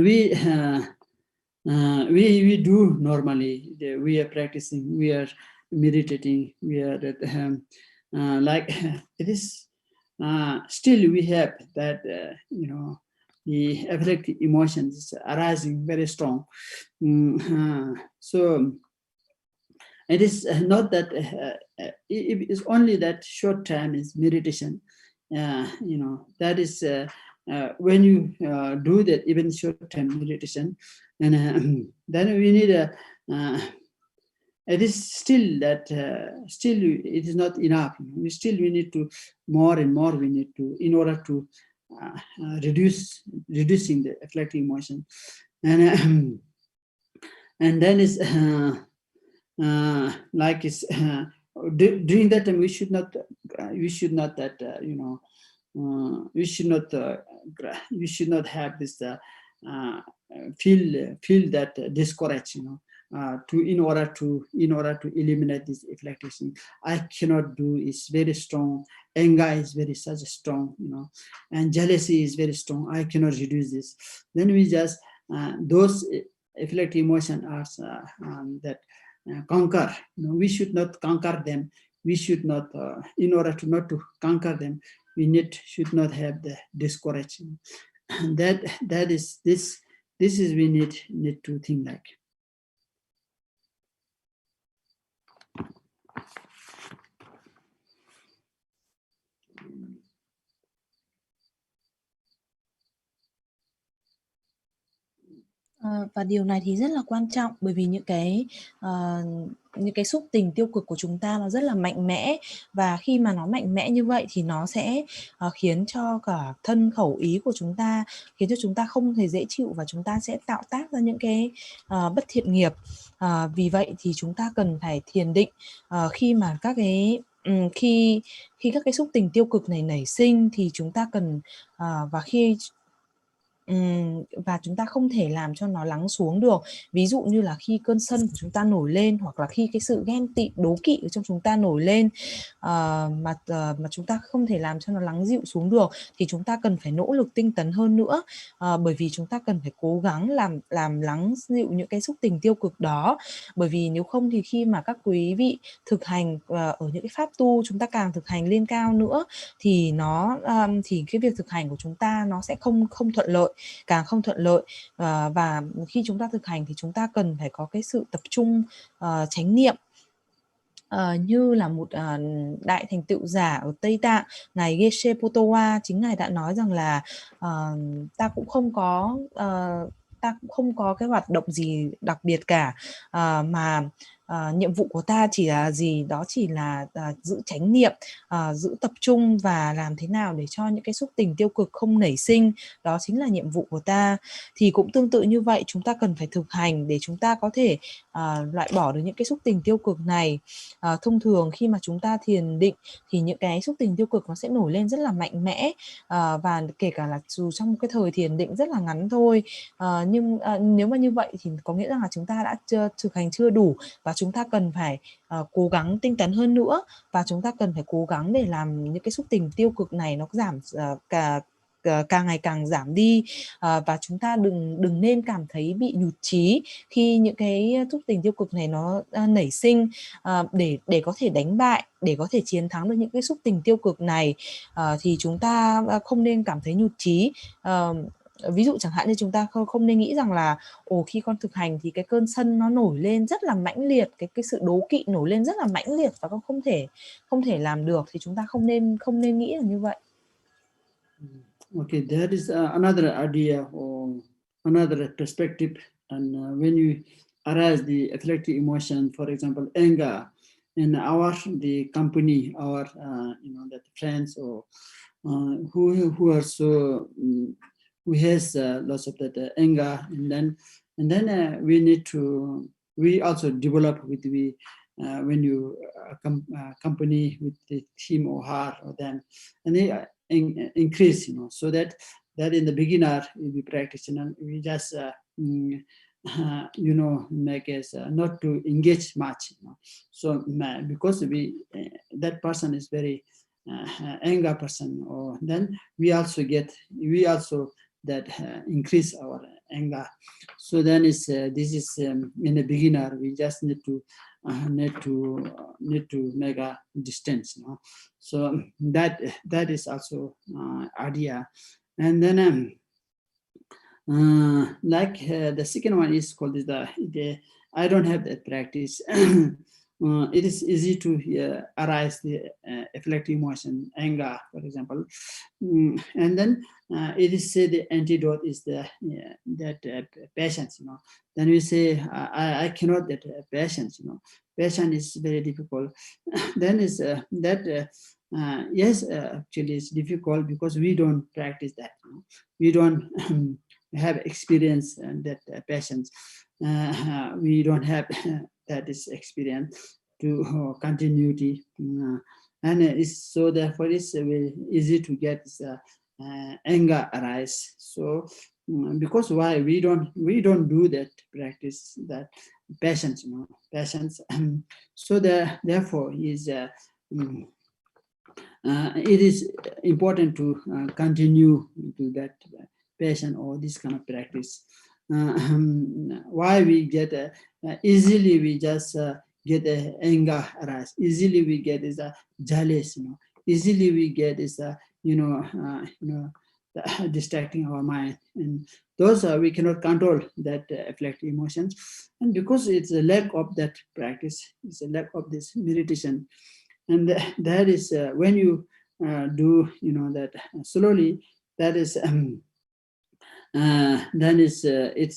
we do normally. We are practicing, we are meditating, we are that like it is still we have that the afflictive emotions arising very strong. So it is not that it is only that short time is meditation. That is when you do that even short time meditation, and then we need a it is still that still it is not enough. We need to more and more. We need to, in order to reducing the afflictive emotion, and then is like is during that time we should not that we should not have this feel that discourage, in order to eliminate this afflictive. I cannot do is very strong. Anger is very such strong, and jealousy is very strong. I cannot reduce this. Then we just those afflictive emotions are that conquer. We should not conquer them. We should not, in order to not to conquer them, we should not have the discouragement. And that is this is we need to think like. Và điều này thì rất là quan trọng, bởi vì những cái xúc tình tiêu cực của chúng ta nó rất là mạnh mẽ, và khi mà nó mạnh mẽ như vậy thì nó sẽ khiến cho cả thân khẩu ý của chúng ta, khiến cho chúng ta không hề dễ chịu, và chúng ta sẽ tạo tác ra những cái bất thiện nghiệp. Vì vậy thì chúng ta cần phải thiền định khi mà khi các cái xúc tình tiêu cực này nảy sinh thì chúng ta cần và chúng ta không thể làm cho nó lắng xuống được. Ví dụ như là khi cơn sân của chúng ta nổi lên, hoặc là khi cái sự ghen tị, đố kỵ ở trong chúng ta nổi lên, mà chúng ta không thể làm cho nó lắng dịu xuống được, thì chúng ta cần phải nỗ lực tinh tấn hơn nữa, bởi vì chúng ta cần phải cố gắng làm lắng dịu những cái xúc tình tiêu cực đó. Bởi vì nếu không thì khi mà các quý vị thực hành ở những cái pháp tu, chúng ta càng thực hành lên cao nữa thì thì cái việc thực hành của chúng ta nó sẽ không thuận lợi, càng không thuận lợi. Và khi chúng ta thực hành thì chúng ta cần phải có cái sự tập trung, chánh niệm. Như là một đại thành tựu giả ở Tây Tạng, ngài Geshe Potowa, chính ngài đã nói rằng là ta cũng không có cái hoạt động gì đặc biệt cả, mà nhiệm vụ của ta chỉ là gì? Đó chỉ là giữ chánh niệm, giữ tập trung và làm thế nào để cho những cái xúc tình tiêu cực không nảy sinh. Đó chính là nhiệm vụ của ta. Thì cũng tương tự như vậy, chúng ta cần phải thực hành để chúng ta có thể loại bỏ được những cái xúc tình tiêu cực này. Thông thường khi mà chúng ta thiền định thì những cái xúc tình tiêu cực nó sẽ nổi lên rất là mạnh mẽ, và kể cả là dù trong cái thời thiền định rất là ngắn thôi, nhưng nếu mà như vậy thì có nghĩa rằng là chúng ta đã thực hành chưa đủ, và chúng ta cần phải cố gắng tinh tấn hơn nữa, và chúng ta cần phải cố gắng để làm những cái xúc tình tiêu cực này nó giảm càng ngày càng giảm đi, và chúng ta đừng nên cảm thấy bị nhụt chí khi những cái xúc tình tiêu cực này nó nảy sinh, để có thể đánh bại, để có thể chiến thắng được những cái xúc tình tiêu cực này, thì chúng ta không nên cảm thấy nhụt chí. Ví dụ chẳng hạn như chúng ta không nên nghĩ rằng là khi con thực hành thì cái cơn sân nó nổi lên rất là mãnh liệt, cái sự đố kỵ nổi lên rất là mãnh liệt và con không thể làm được, thì chúng ta không nên nghĩ là như vậy. Okay, that is another idea or another perspective. And when you arise the afflictive emotion, for example, anger, in the company, our that friends or who are so who has lots of that anger, and then we also develop with when you company with the him or her or them, and they increase, so that in the beginner we practice, and we just make us not to engage much, so because that person is very anger person, or then we also that increase our anger. So then this is in a beginner, we just need to make a distance, so that is also idea. And then the second one is called the I don't have that practice. It is easy to arise the afflictive emotion, anger, for example, and then it is said the antidote is that patience. Then we say I cannot that patience. Patience is very difficult. Then is yes, actually it's difficult because we don't practice that. We don't have experience and that patience. We don't have that is experience to continuity, and it's so therefore it's very easy to get anger arise. So because why we don't do that practice, that patience, patience. So therefore is it is important to continue to that passion or this kind of practice. Why we get easily we just get anger arise, easily we get is jealous, easily we get is distracting our mind, and those we cannot control that afflictive emotions. And because it's a lack of that practice, it's a lack of this meditation, and that is when you do that slowly, that is then is it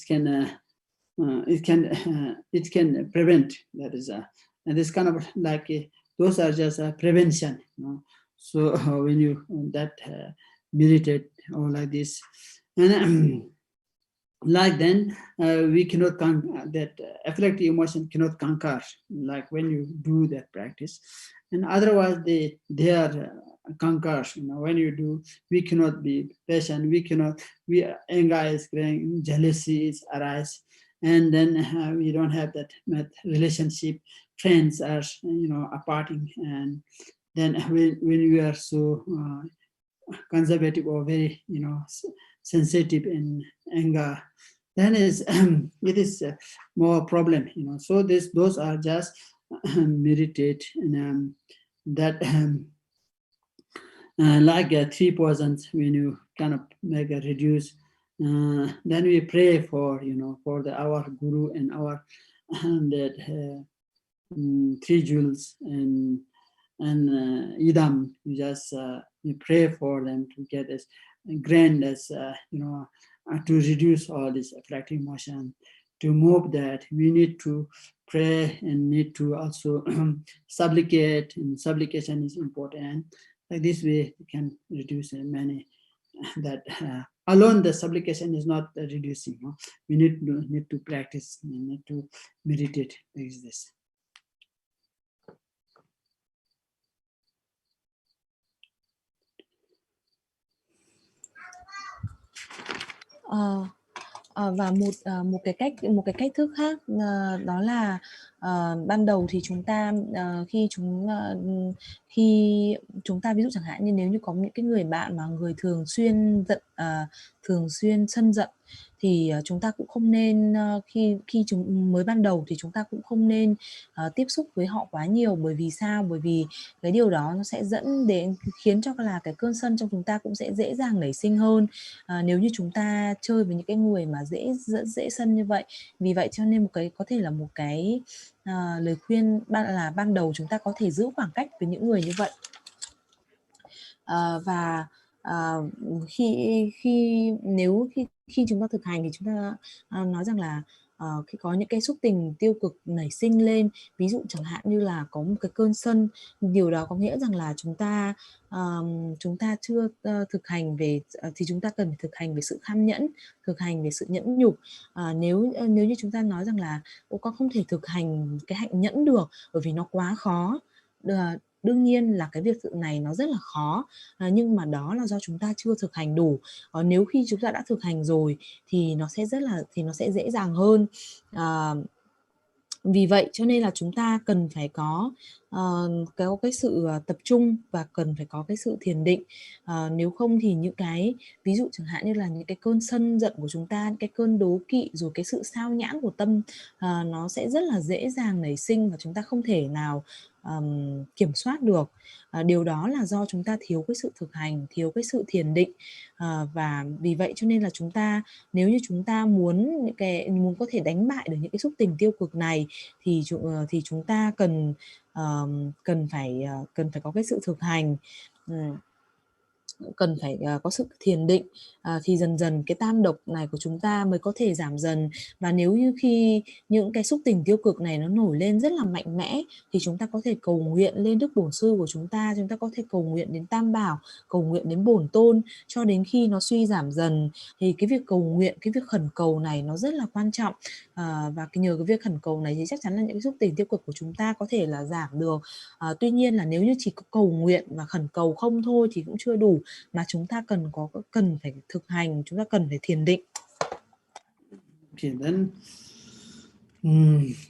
can prevent, that is and this kind of like those are just prevention, so when you that meditate or like this, and like then we cannot that afflictive emotion cannot conquer, like when you do that practice, and otherwise they are conquered. When you do, we cannot be patient, we anger is growing, jealousy is arise, and then we don't have that relationship, friends are aparting, and then when we are so conservative or very sensitive in anger, then is it is more problem, so those are just meditate, and that like 3 poisons, when you kind of make a reduce, then we pray for for our guru and our that 3 jewels and idam, you just you pray for them to get us grant us to reduce all this afflictive emotion. To move that, we need to pray and need to also supplicate, and supplication is important. Like this way we can reduce many that alone the supplication is not reducing, we need to practice, we need to meditate. Is this. Và một cái cách thức khác đó là ban đầu thì chúng ta khi chúng ta ví dụ chẳng hạn như nếu như có những cái người bạn mà người thường xuyên thường xuyên sân giận thì chúng ta cũng không nên khi chúng mới ban đầu thì chúng ta cũng không nên tiếp xúc với họ quá nhiều. Bởi vì sao? Bởi vì cái điều đó nó sẽ dẫn đến khiến cho là cái cơn sân trong chúng ta cũng sẽ dễ dàng nảy sinh hơn nếu như chúng ta chơi với những cái người mà dễ sân như vậy. Vì vậy cho nên có thể là một cái lời khuyên là ban đầu chúng ta có thể giữ khoảng cách với những người như vậy. Và khi chúng ta thực hành thì chúng ta nói rằng là khi có những cái xúc tình tiêu cực nảy sinh lên, ví dụ chẳng hạn như là có một cái cơn sân, điều đó có nghĩa rằng là chúng ta chưa thực hành về thì chúng ta cần phải thực hành về sự kham nhẫn, thực hành về sự nhẫn nhục. Nếu như chúng ta nói rằng là con không thể thực hành cái hạnh nhẫn được bởi vì nó quá khó, đương nhiên là cái việc này nó rất là khó, nhưng mà đó là do chúng ta chưa thực hành đủ. Nếu khi chúng ta đã thực hành rồi thì nó sẽ dễ dàng hơn. Vì vậy cho nên là chúng ta cần phải có cái sự tập trung và cần phải có cái sự thiền định. Nếu không thì những cái ví dụ chẳng hạn như là những cái cơn sân giận của chúng ta, cái cơn đố kỵ rồi cái sự sao nhãng của tâm nó sẽ rất là dễ dàng nảy sinh và chúng ta không thể nào kiểm soát được. Điều đó là do chúng ta thiếu cái sự thực hành, thiếu cái sự thiền định. Và vì vậy cho nên là nếu như chúng ta muốn có thể đánh bại được những cái xúc tình tiêu cực này thì chúng ta cần phải có cái sự thực hành, cần phải có sự thiền định, thì dần dần cái tam độc này của chúng ta mới có thể giảm dần. Và nếu như khi những cái xúc tình tiêu cực này nó nổi lên rất là mạnh mẽ thì chúng ta có thể cầu nguyện lên Đức Bổn Sư của chúng ta có thể cầu nguyện đến Tam Bảo, cầu nguyện đến Bổn Tôn cho đến khi nó suy giảm dần. Thì cái việc cầu nguyện, cái việc khẩn cầu này nó rất là quan trọng, và nhờ cái việc khẩn cầu này thì chắc chắn là những cái xúc tình tiêu cực của chúng ta có thể là giảm được. Tuy nhiên là nếu như chỉ có cầu nguyện và khẩn cầu không thôi thì cũng chưa đủ, mà chúng ta cần phải thực hành, chúng ta cần phải thiền định.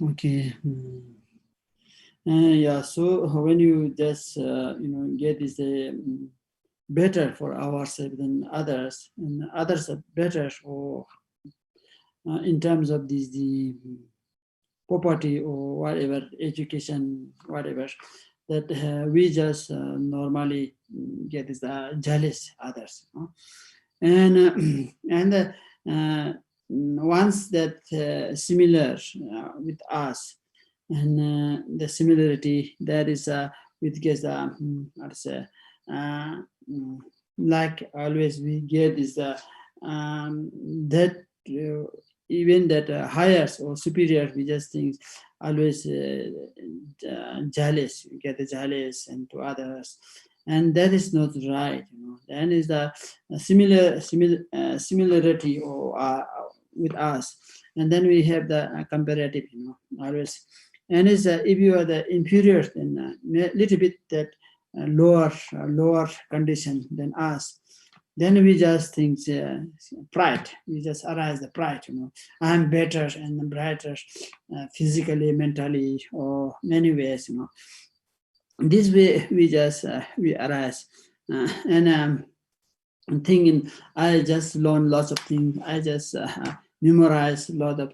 Okay, then yeah, so when you just get this better for ourselves than others, and others are better or in terms of the property or whatever, education, whatever, that we just normally get is jealous others, and once that similar with us, and the similarity that is with guess like always we get is that even that higher or superior, we just think always jealous, you get jealous and to others, and that is not right. Then is the similarity or with us, and then we have the comparative, always. And is if you are the inferior, then little bit that lower condition than us, then we just think pride. We just arise the pride, I'm better and brighter, physically, mentally, or many ways, This way we just we arise, and thinking I just learn lots of things. I just memorize a lot of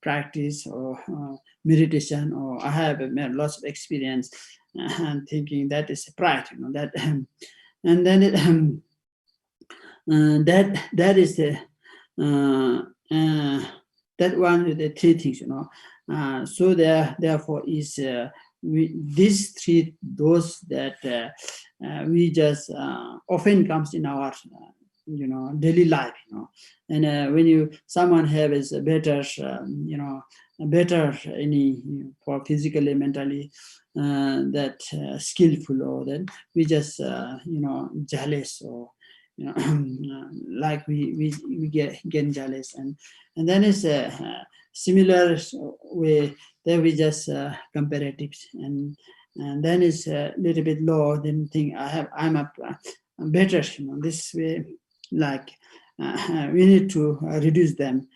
practice or meditation, or I have lots of experience, and thinking that is pride, that, and then it. That is the that one with the three things, so therefore is these three, those that we just often comes in our daily life, and when someone has a better better any for physically, mentally, that skillful, or then we just jealous, or like we get jealous, and then it's a similar way that we just comparatives, and then it's a little bit low, then think I'm better, this way, like we need to reduce them.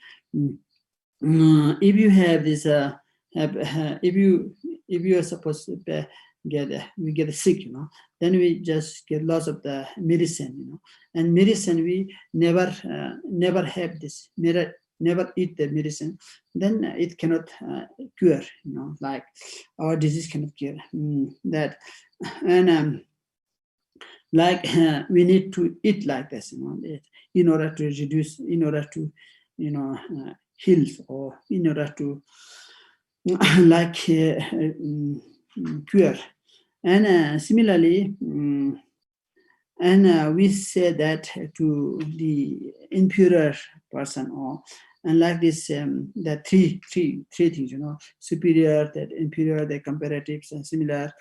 If you have this have if you are supposed to get sick, you know, then we just get lots of the medicine, you know, and medicine we never have this, never eat the medicine, then it cannot cure, you know, like our disease cannot cure that. And like we need to eat like this, you know, in order to reduce, in order to, you know, heal, or in order to like cure. And similarly, and we say that to the inferior person, or and like this, the three things, you know, superior, that inferior, the comparatives, and similar,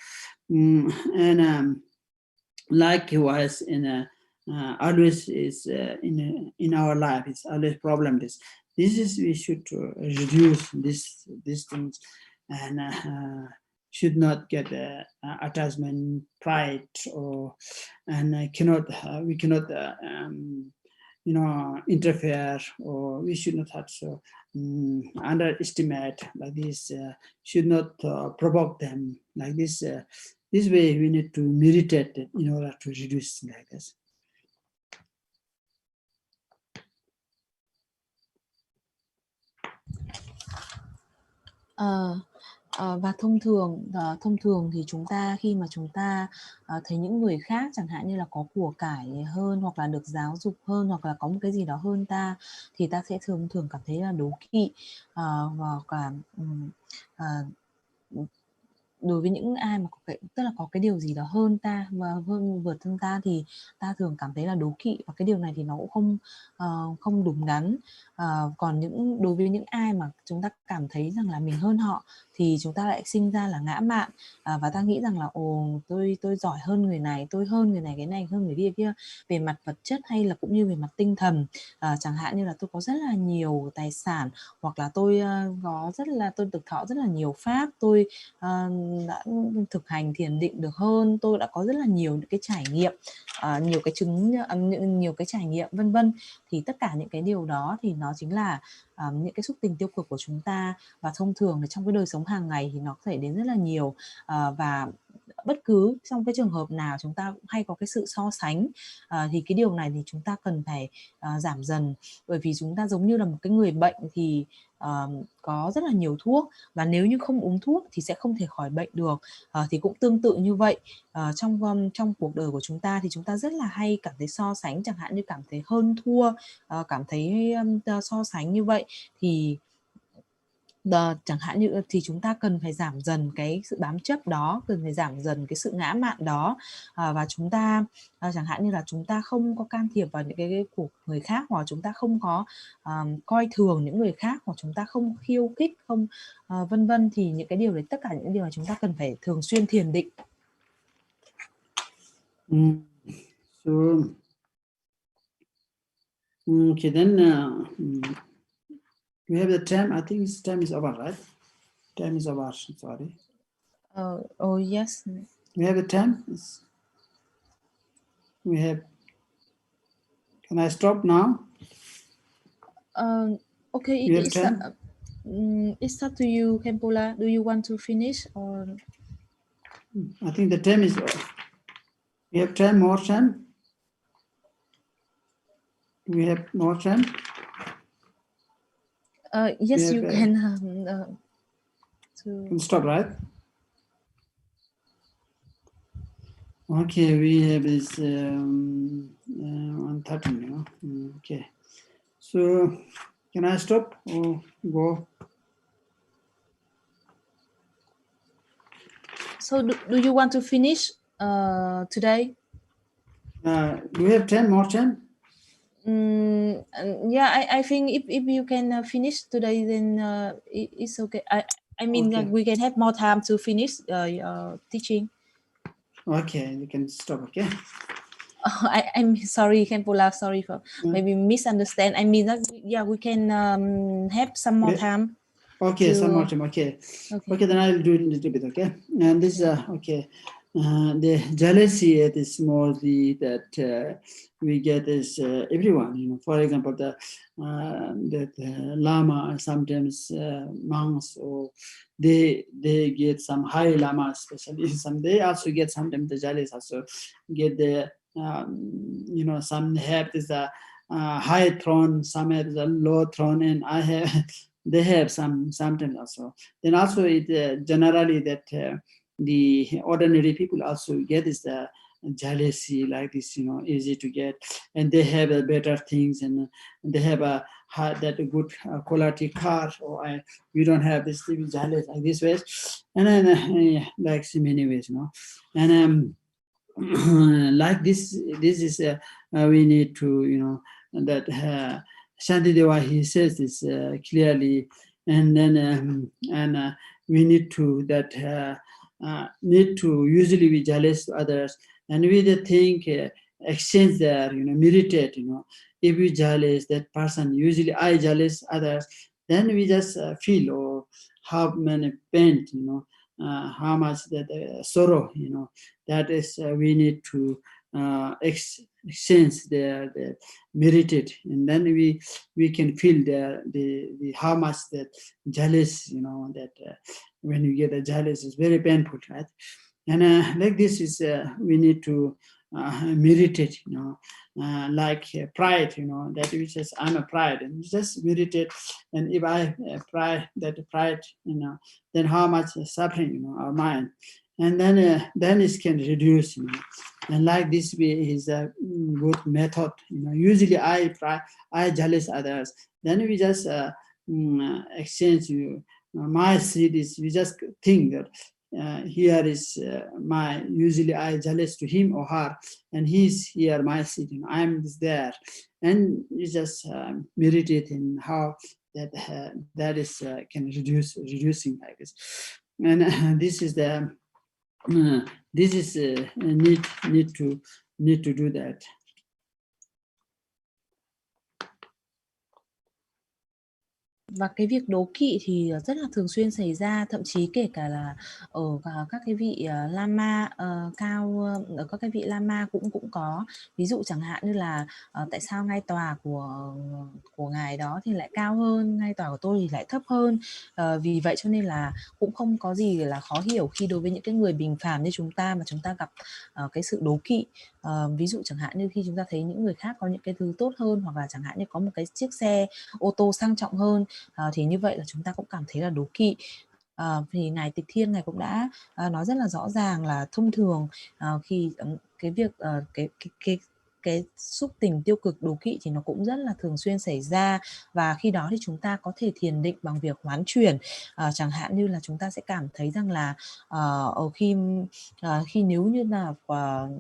and likewise in a always is in our life, it's always problem. This is, we should reduce these things, and should not get attachment, pride, or and we cannot you know, interfere, or we should not have so underestimate like this, should not provoke them like this. This way we need to meditate in order to reduce like this. Và thông thường thì chúng ta, khi mà chúng ta thấy những người khác chẳng hạn như là có của cải hơn, hoặc là được giáo dục hơn, hoặc là có một cái gì đó hơn ta, thì ta sẽ thường cảm thấy là đố kỵ, hoặc là đối với những ai mà có cái, tức là có cái điều gì đó hơn ta và vượt hơn ta, thì ta thường cảm thấy là đố kỵ, và cái điều này thì nó cũng không đúng đắn. Còn đối với những ai mà chúng ta cảm thấy rằng là mình hơn họ, thì chúng ta lại sinh ra là ngã mạn, và ta nghĩ rằng là tôi giỏi hơn người này, tôi hơn người này cái này, hơn người kia, về mặt vật chất hay là cũng như về mặt tinh thần. Chẳng hạn như là tôi có rất là nhiều tài sản, hoặc là tôi được thọ rất là nhiều pháp, tôi đã thực hành thiền định được hơn, tôi đã có rất là nhiều những cái trải nghiệm, nhiều cái trải nghiệm vân vân. Thì tất cả những cái điều đó thì nó chính là những cái xúc tình tiêu cực của chúng ta, và thông thường thì trong cái đời sống hàng ngày thì nó có thể đến rất là nhiều, và bất cứ trong cái trường hợp nào chúng ta cũng hay có cái sự so sánh, thì cái điều này thì chúng ta cần phải giảm dần, bởi vì chúng ta giống như là một cái người bệnh thì có rất là nhiều thuốc, và nếu như không uống thuốc thì sẽ không thể khỏi bệnh được. Thì cũng tương tự như vậy, trong cuộc đời của chúng ta thì chúng ta rất là hay cảm thấy so sánh, chẳng hạn như cảm thấy hơn thua, cảm thấy so sánh như vậy, thì chẳng hạn như thì chúng ta cần phải giảm dần cái sự bám chấp đó, cần phải giảm dần cái sự ngã mạn đó, và chúng ta chẳng hạn như là chúng ta không có can thiệp vào những cái của người khác, hoặc chúng ta không có coi thường những người khác, hoặc chúng ta không khiêu khích, không vân vân. Thì những cái điều đấy, tất cả những điều này chúng ta cần phải thường xuyên thiền định. So okay, then we have the time. I think time is over, right? Time is over. Sorry. Oh yes. We have the time. We have. Can I stop now? Okay. It's up to you, Khenpo-la. Do you want to finish or? I think the time is. We have time. More time. We have more time. Yes, you can. Can stop, right? Okay, we have this 1:30, you know. Okay, so can I stop or go? So do you want to finish today? Do we have 10 more time? Yeah, I think if you can finish today, then it's okay. I mean, okay. We can have more time to finish teaching. Okay, you can stop. Okay. I'm sorry, Khenpo-la. Sorry for maybe misunderstand. I mean that we can have some more time. Okay, some more time. Okay. Okay, then I'll do it a little bit. Okay, and this okay. the jealousy it is mostly that we get is everyone. For example, the lama, sometimes monks, or they get some high lama, especially some they also get sometimes the jealous also get the some have this high throne, some have the low throne, and I have they have sometimes also. Then also it generally that the ordinary people also get is the jealousy like this, easy to get, and they have better things, and they have a good quality car, or we don't have this, to be jealous like this way, and then like in many ways, and like this is we need to that Shantideva, he says this clearly, and then we need to usually be jealous to others, and we think exchange there, meditate, if we jealous that person, usually I jealous others, then we just feel or how many pain, how much that sorrow, that is we need to exchange the meditate, and then we can feel the how much that jealous, that when you get a jealous is very painful, right? And like this is we need to meditate, like pride, that which is I'm a pride, and just meditate, and if I pride, that pride, then how much suffering, our mind, and then it can reduce, and like this way is a good method, usually I jealous others, then we just exchange my seed is, we just think that here is my, usually I jealous to him or her, and he's here my seed, I'm there, and you just meditate in how that is can reducing like this, and this is the this is need to do that. Và cái việc đố kỵ thì rất là thường xuyên xảy ra, thậm chí kể cả là ở các cái vị lama cao, ở các cái vị lama cũng có. Ví dụ chẳng hạn như là tại sao ngai tòa của ngài đó thì lại cao hơn, ngai tòa của tôi thì lại thấp hơn. Vì vậy cho nên là cũng không có gì là khó hiểu khi đối với những cái người bình phàm như chúng ta mà chúng ta gặp cái sự đố kỵ. Ví dụ chẳng hạn như khi chúng ta thấy những người khác có những cái thứ tốt hơn, hoặc là chẳng hạn như có một cái chiếc xe ô tô sang trọng hơn, thì như vậy là chúng ta cũng cảm thấy là đố kỵ. Thì ngài Tịch Thiên ngài cũng đã nói rất là rõ ràng là thông thường khi cái việc cái xúc tình tiêu cực đố kỵ thì nó cũng rất là thường xuyên xảy ra, và khi đó thì chúng ta có thể thiền định bằng việc hoán chuyển. Chẳng hạn như là chúng ta sẽ cảm thấy rằng là khi nếu như là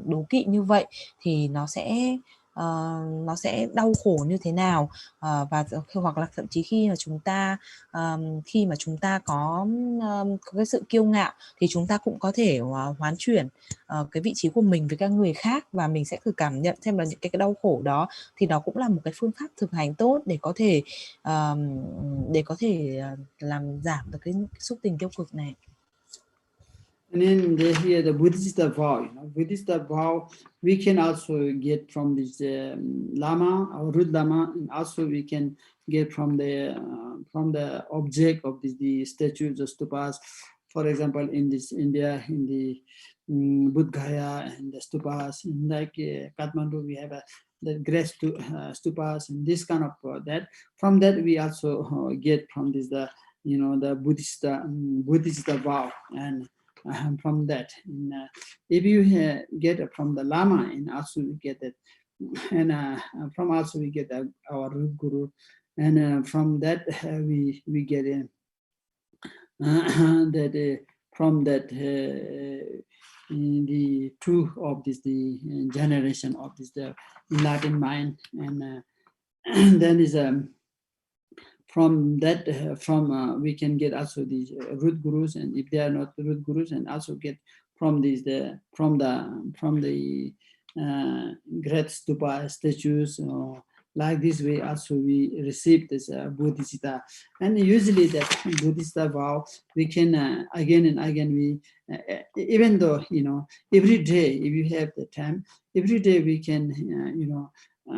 đố kỵ như vậy thì nó sẽ đau khổ như thế nào, và hoặc là thậm chí khi mà chúng ta có cái sự kiêu ngạo thì chúng ta cũng có thể hoán chuyển cái vị trí của mình với các người khác, và mình sẽ thử cảm nhận xem là những cái đau khổ đó thì đó cũng là một cái phương pháp thực hành tốt để có thể làm giảm được cái xúc tình tiêu cực này. And then here the Buddhist vow, Buddhist vow we can also get from this Lama or Rud Lama, and also we can get from the object of the statues, the stupas. For example, in this India, in the Bodh Gaya and the stupas, in like Kathmandu, we have the great stupas, and this kind of that. From that we also get from this the Buddhist vow, and from that, and if you get it from the Lama, and also we get it, and from also we get our root guru, and from that we get in that from that the two of this the generation of this the enlightened mind, and then is from that we can get also these root gurus, and if they are not root gurus, and also get from these from the great stupa statues, like this way also we receive this Bodhicitta. And usually that Bodhicitta vow, we can again and again, we even though, you know, every day, if you have the time, every day we can, you know,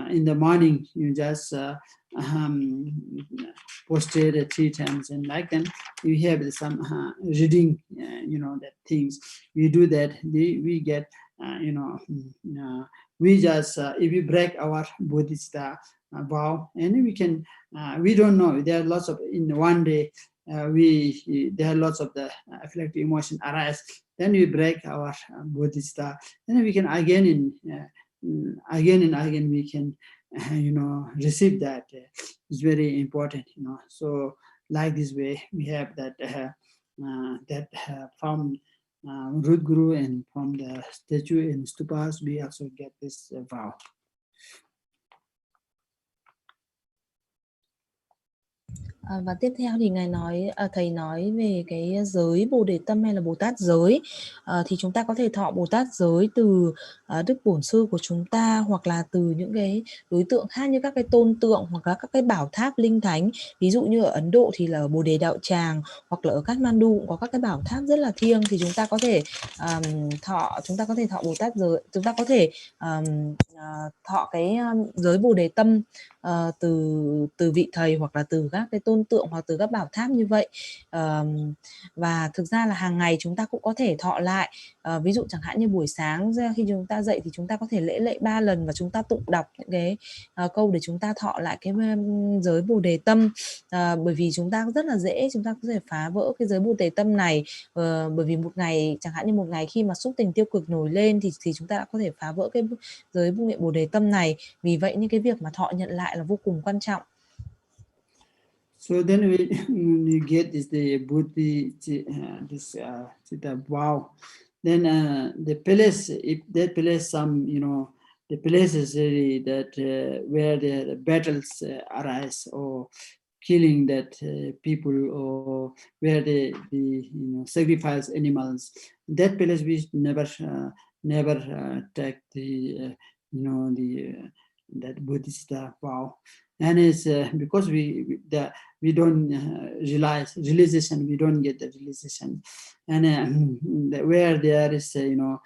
in the morning, you just posted 3 times, and like then we have some reading, you know, that things we do that, we get, you know, we just, if we break our Bodhicitta vow, and we can, we don't know, there are lots of, in one day, there are lots of the afflictive emotion arise, then we break our Bodhicitta, and we can again again and again we can, you know, receive that. It's very important, you know. So like this way we have that from root guru and from the statue and stupas, we also get this vow. Và tiếp theo thì thầy nói về cái giới Bồ Đề Tâm hay là Bồ Tát giới. Thì chúng ta có thể thọ Bồ Tát giới từ Đức Bổn Sư của chúng ta, hoặc là từ những cái đối tượng khác như các cái tôn tượng hoặc là các cái bảo tháp linh thánh. Ví dụ như ở Ấn Độ thì là ở Bồ Đề Đạo Tràng, hoặc là ở Kathmandu cũng có các cái bảo tháp rất là thiêng, thì chúng ta có thể thọ Bồ Tát giới, chúng ta có thể thọ cái giới Bồ Đề Tâm từ vị thầy hoặc là từ các cái tôn tượng hoặc từ các bảo tháp như vậy. Và thực ra là hàng ngày chúng ta cũng có thể thọ lại. Ví dụ chẳng hạn như buổi sáng khi chúng ta dậy thì chúng ta có thể lễ 3 lần và chúng ta tụng đọc những cái câu để chúng ta thọ lại cái giới Bồ Đề Tâm. Bởi vì chúng ta rất là dễ, chúng ta có thể phá vỡ cái giới Bồ Đề Tâm này. Bởi vì một ngày, chẳng hạn như một ngày khi mà xúc tình tiêu cực nổi lên thì chúng ta đã có thể phá vỡ cái giới Bồ Đề Tâm này. Vì vậy những cái việc mà thọ nhận lại là vô cùng quan trọng. So then we get this the Buddhi, this the vow. Then the place, if that place, some, you know, the places really that where the battles arise, or killing that people, or where they you know, sacrifice animals, that place we never take the you know, the that Buddhist vow. And it's because we don't realize realization, we don't get the realization, and where there is you know,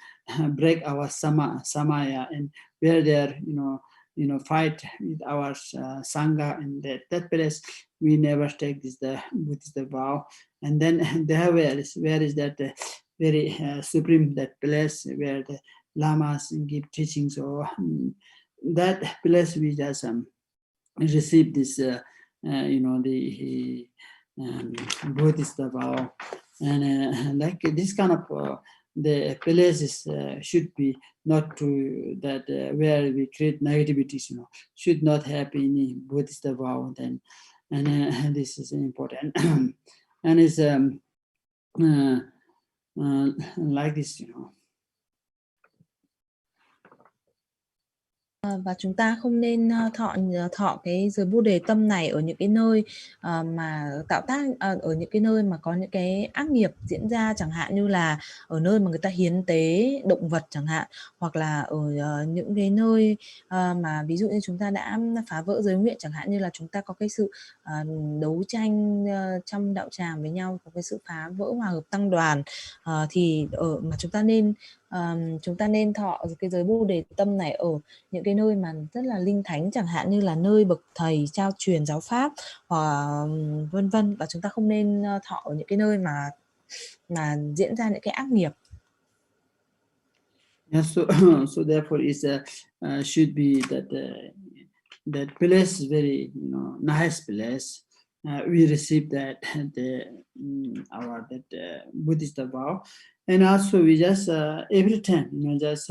break our samaya, and where there, you know, fight with our sangha, and that place we never take this the Buddhist vow. And then there where is that very supreme, that place where the lamas give teachings, or that place we just receive this you know, the Buddhist vow. And like this kind of the places should be not to that where we create negativities, you know, should not have any Buddhist vow then. And this is important. And it's like this, you know. Và chúng ta không nên thọ cái giới Bồ Đề Tâm này ở những cái nơi mà tạo tác, ở những cái nơi mà có những cái ác nghiệp diễn ra, chẳng hạn như là ở nơi mà người ta hiến tế động vật chẳng hạn, hoặc là ở những cái nơi mà ví dụ như chúng ta đã phá vỡ giới nguyện, chẳng hạn như là chúng ta có cái sự đấu tranh trong đạo tràng với nhau, có cái sự phá vỡ hòa hợp tăng đoàn, thì mà chúng ta nên thọ cái giới Bồ Đề Tâm này ở những cái nơi mà rất là linh thánh, chẳng hạn như là nơi bậc thầy trao truyền giáo pháp, hoặc vân vân. Và chúng ta không nên thọ ở những cái nơi mà diễn ra những cái ác nghiệp. Yeah, so therefore is should be that place is very, you know, nice place. We receive that our Buddhist vow, and also we just every time, you know, just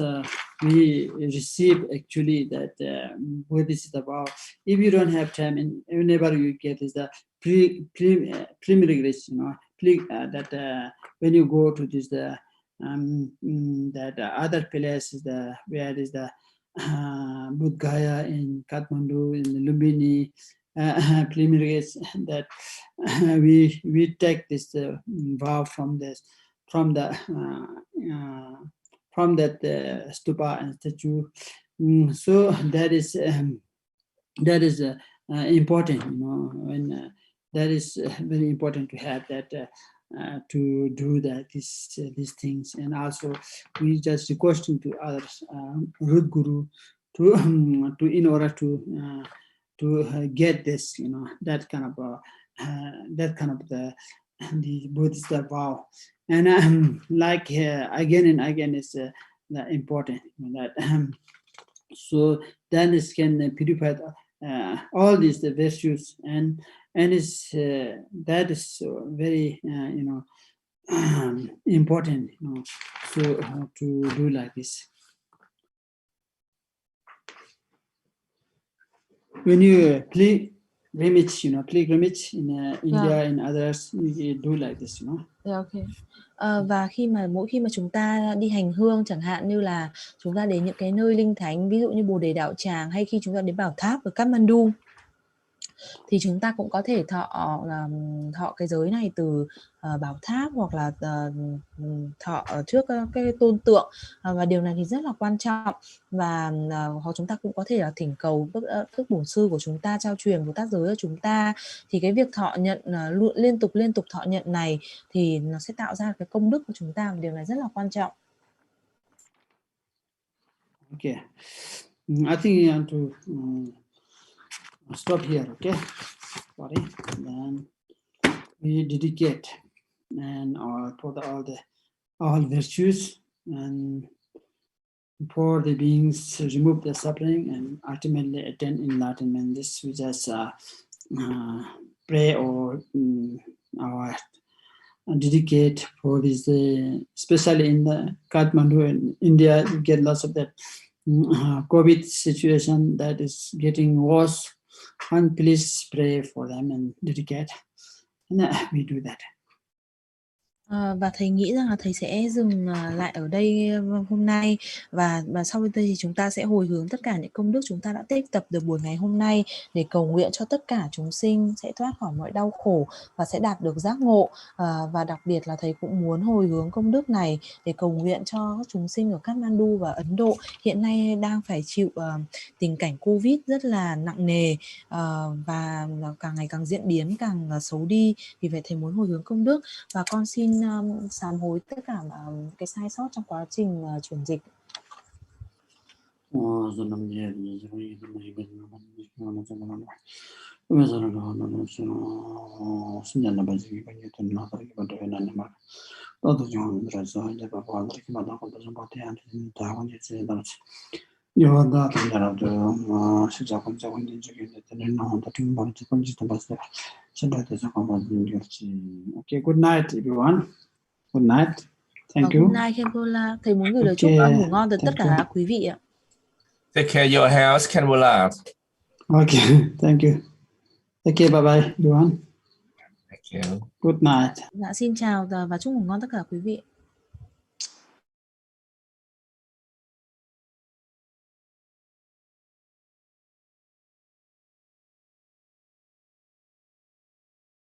we receive actually that Buddhist vow. If you don't have time, and whenever you get is the preliminary, you know, that when you go to this that other place is where is the Bodh Gaya in Kathmandu, in Lumbini, preliminaries, that we take this vow from that stupa and statue. So that is that is important, you know, when that is very important to have that to do that these things. And also we just requesting to others, root guru, to in order to get this, you know, that kind of the Buddhist vow. And like again and again is important, you know, that so then it can purify all these the virtues, and is that is very you know, important, you know, so to do like this. When you pilgrimage, you know, pilgrimage in India and others, you do like this, you know. Okay. Và mỗi khi mà chúng ta đi hành hương, chẳng hạn như là chúng ta đến những cái nơi linh thánh, ví dụ như Bồ Đề Đạo Tràng, hay khi chúng ta đến Bảo Tháp ở Kathmandu, thì chúng ta cũng có thể thọ cái giới này từ Bảo Tháp, hoặc là thọ trước cái tôn tượng, và điều này thì rất là quan trọng. Và hoặc chúng ta cũng có thể là thỉnh cầu đức bổn sư của chúng ta trao truyền Bồ Tát giới cho chúng ta. Thì cái việc thọ nhận liên tục thọ nhận này thì nó sẽ tạo ra cái công đức của chúng ta, và điều này rất là quan trọng. Okay, I think you have to stop here. Okay, sorry. Then we dedicate and for all virtues, and for the beings to remove their suffering and ultimately attain enlightenment. This we just pray or our dedicate for this, especially in the Kathmandu in India. You get lots of that COVID situation that is getting worse, and please pray for them and dedicate, and we do that. Và thầy nghĩ rằng là thầy sẽ dừng lại ở đây hôm nay, và sau đây thì chúng ta sẽ hồi hướng tất cả những công đức chúng ta đã tích tập được buổi ngày hôm nay, để cầu nguyện cho tất cả chúng sinh sẽ thoát khỏi mọi đau khổ và sẽ đạt được giác ngộ. Và đặc biệt là thầy cũng muốn hồi hướng công đức này để cầu nguyện cho các chúng sinh ở Kathmandu và Ấn Độ hiện nay đang phải chịu tình cảnh Covid rất là nặng nề, và càng ngày càng diễn biến càng xấu đi. Vì vậy thầy muốn hồi hướng công đức, và con xin sám hối tất cả cái sai sót trong quá trình chuyển dịch. Okay, good night everyone. Good night. Thank you. Good night, Khenpola. Thầy muốn gửi lời chúc ngủ ngon tới tất cả quý vị ạ. Take care your health, Khenpola. Okay, thank you. Okay, bye bye everyone. Thank you. Good night. Dạ, xin chào và chúc ngủ ngon tất cả quý vị.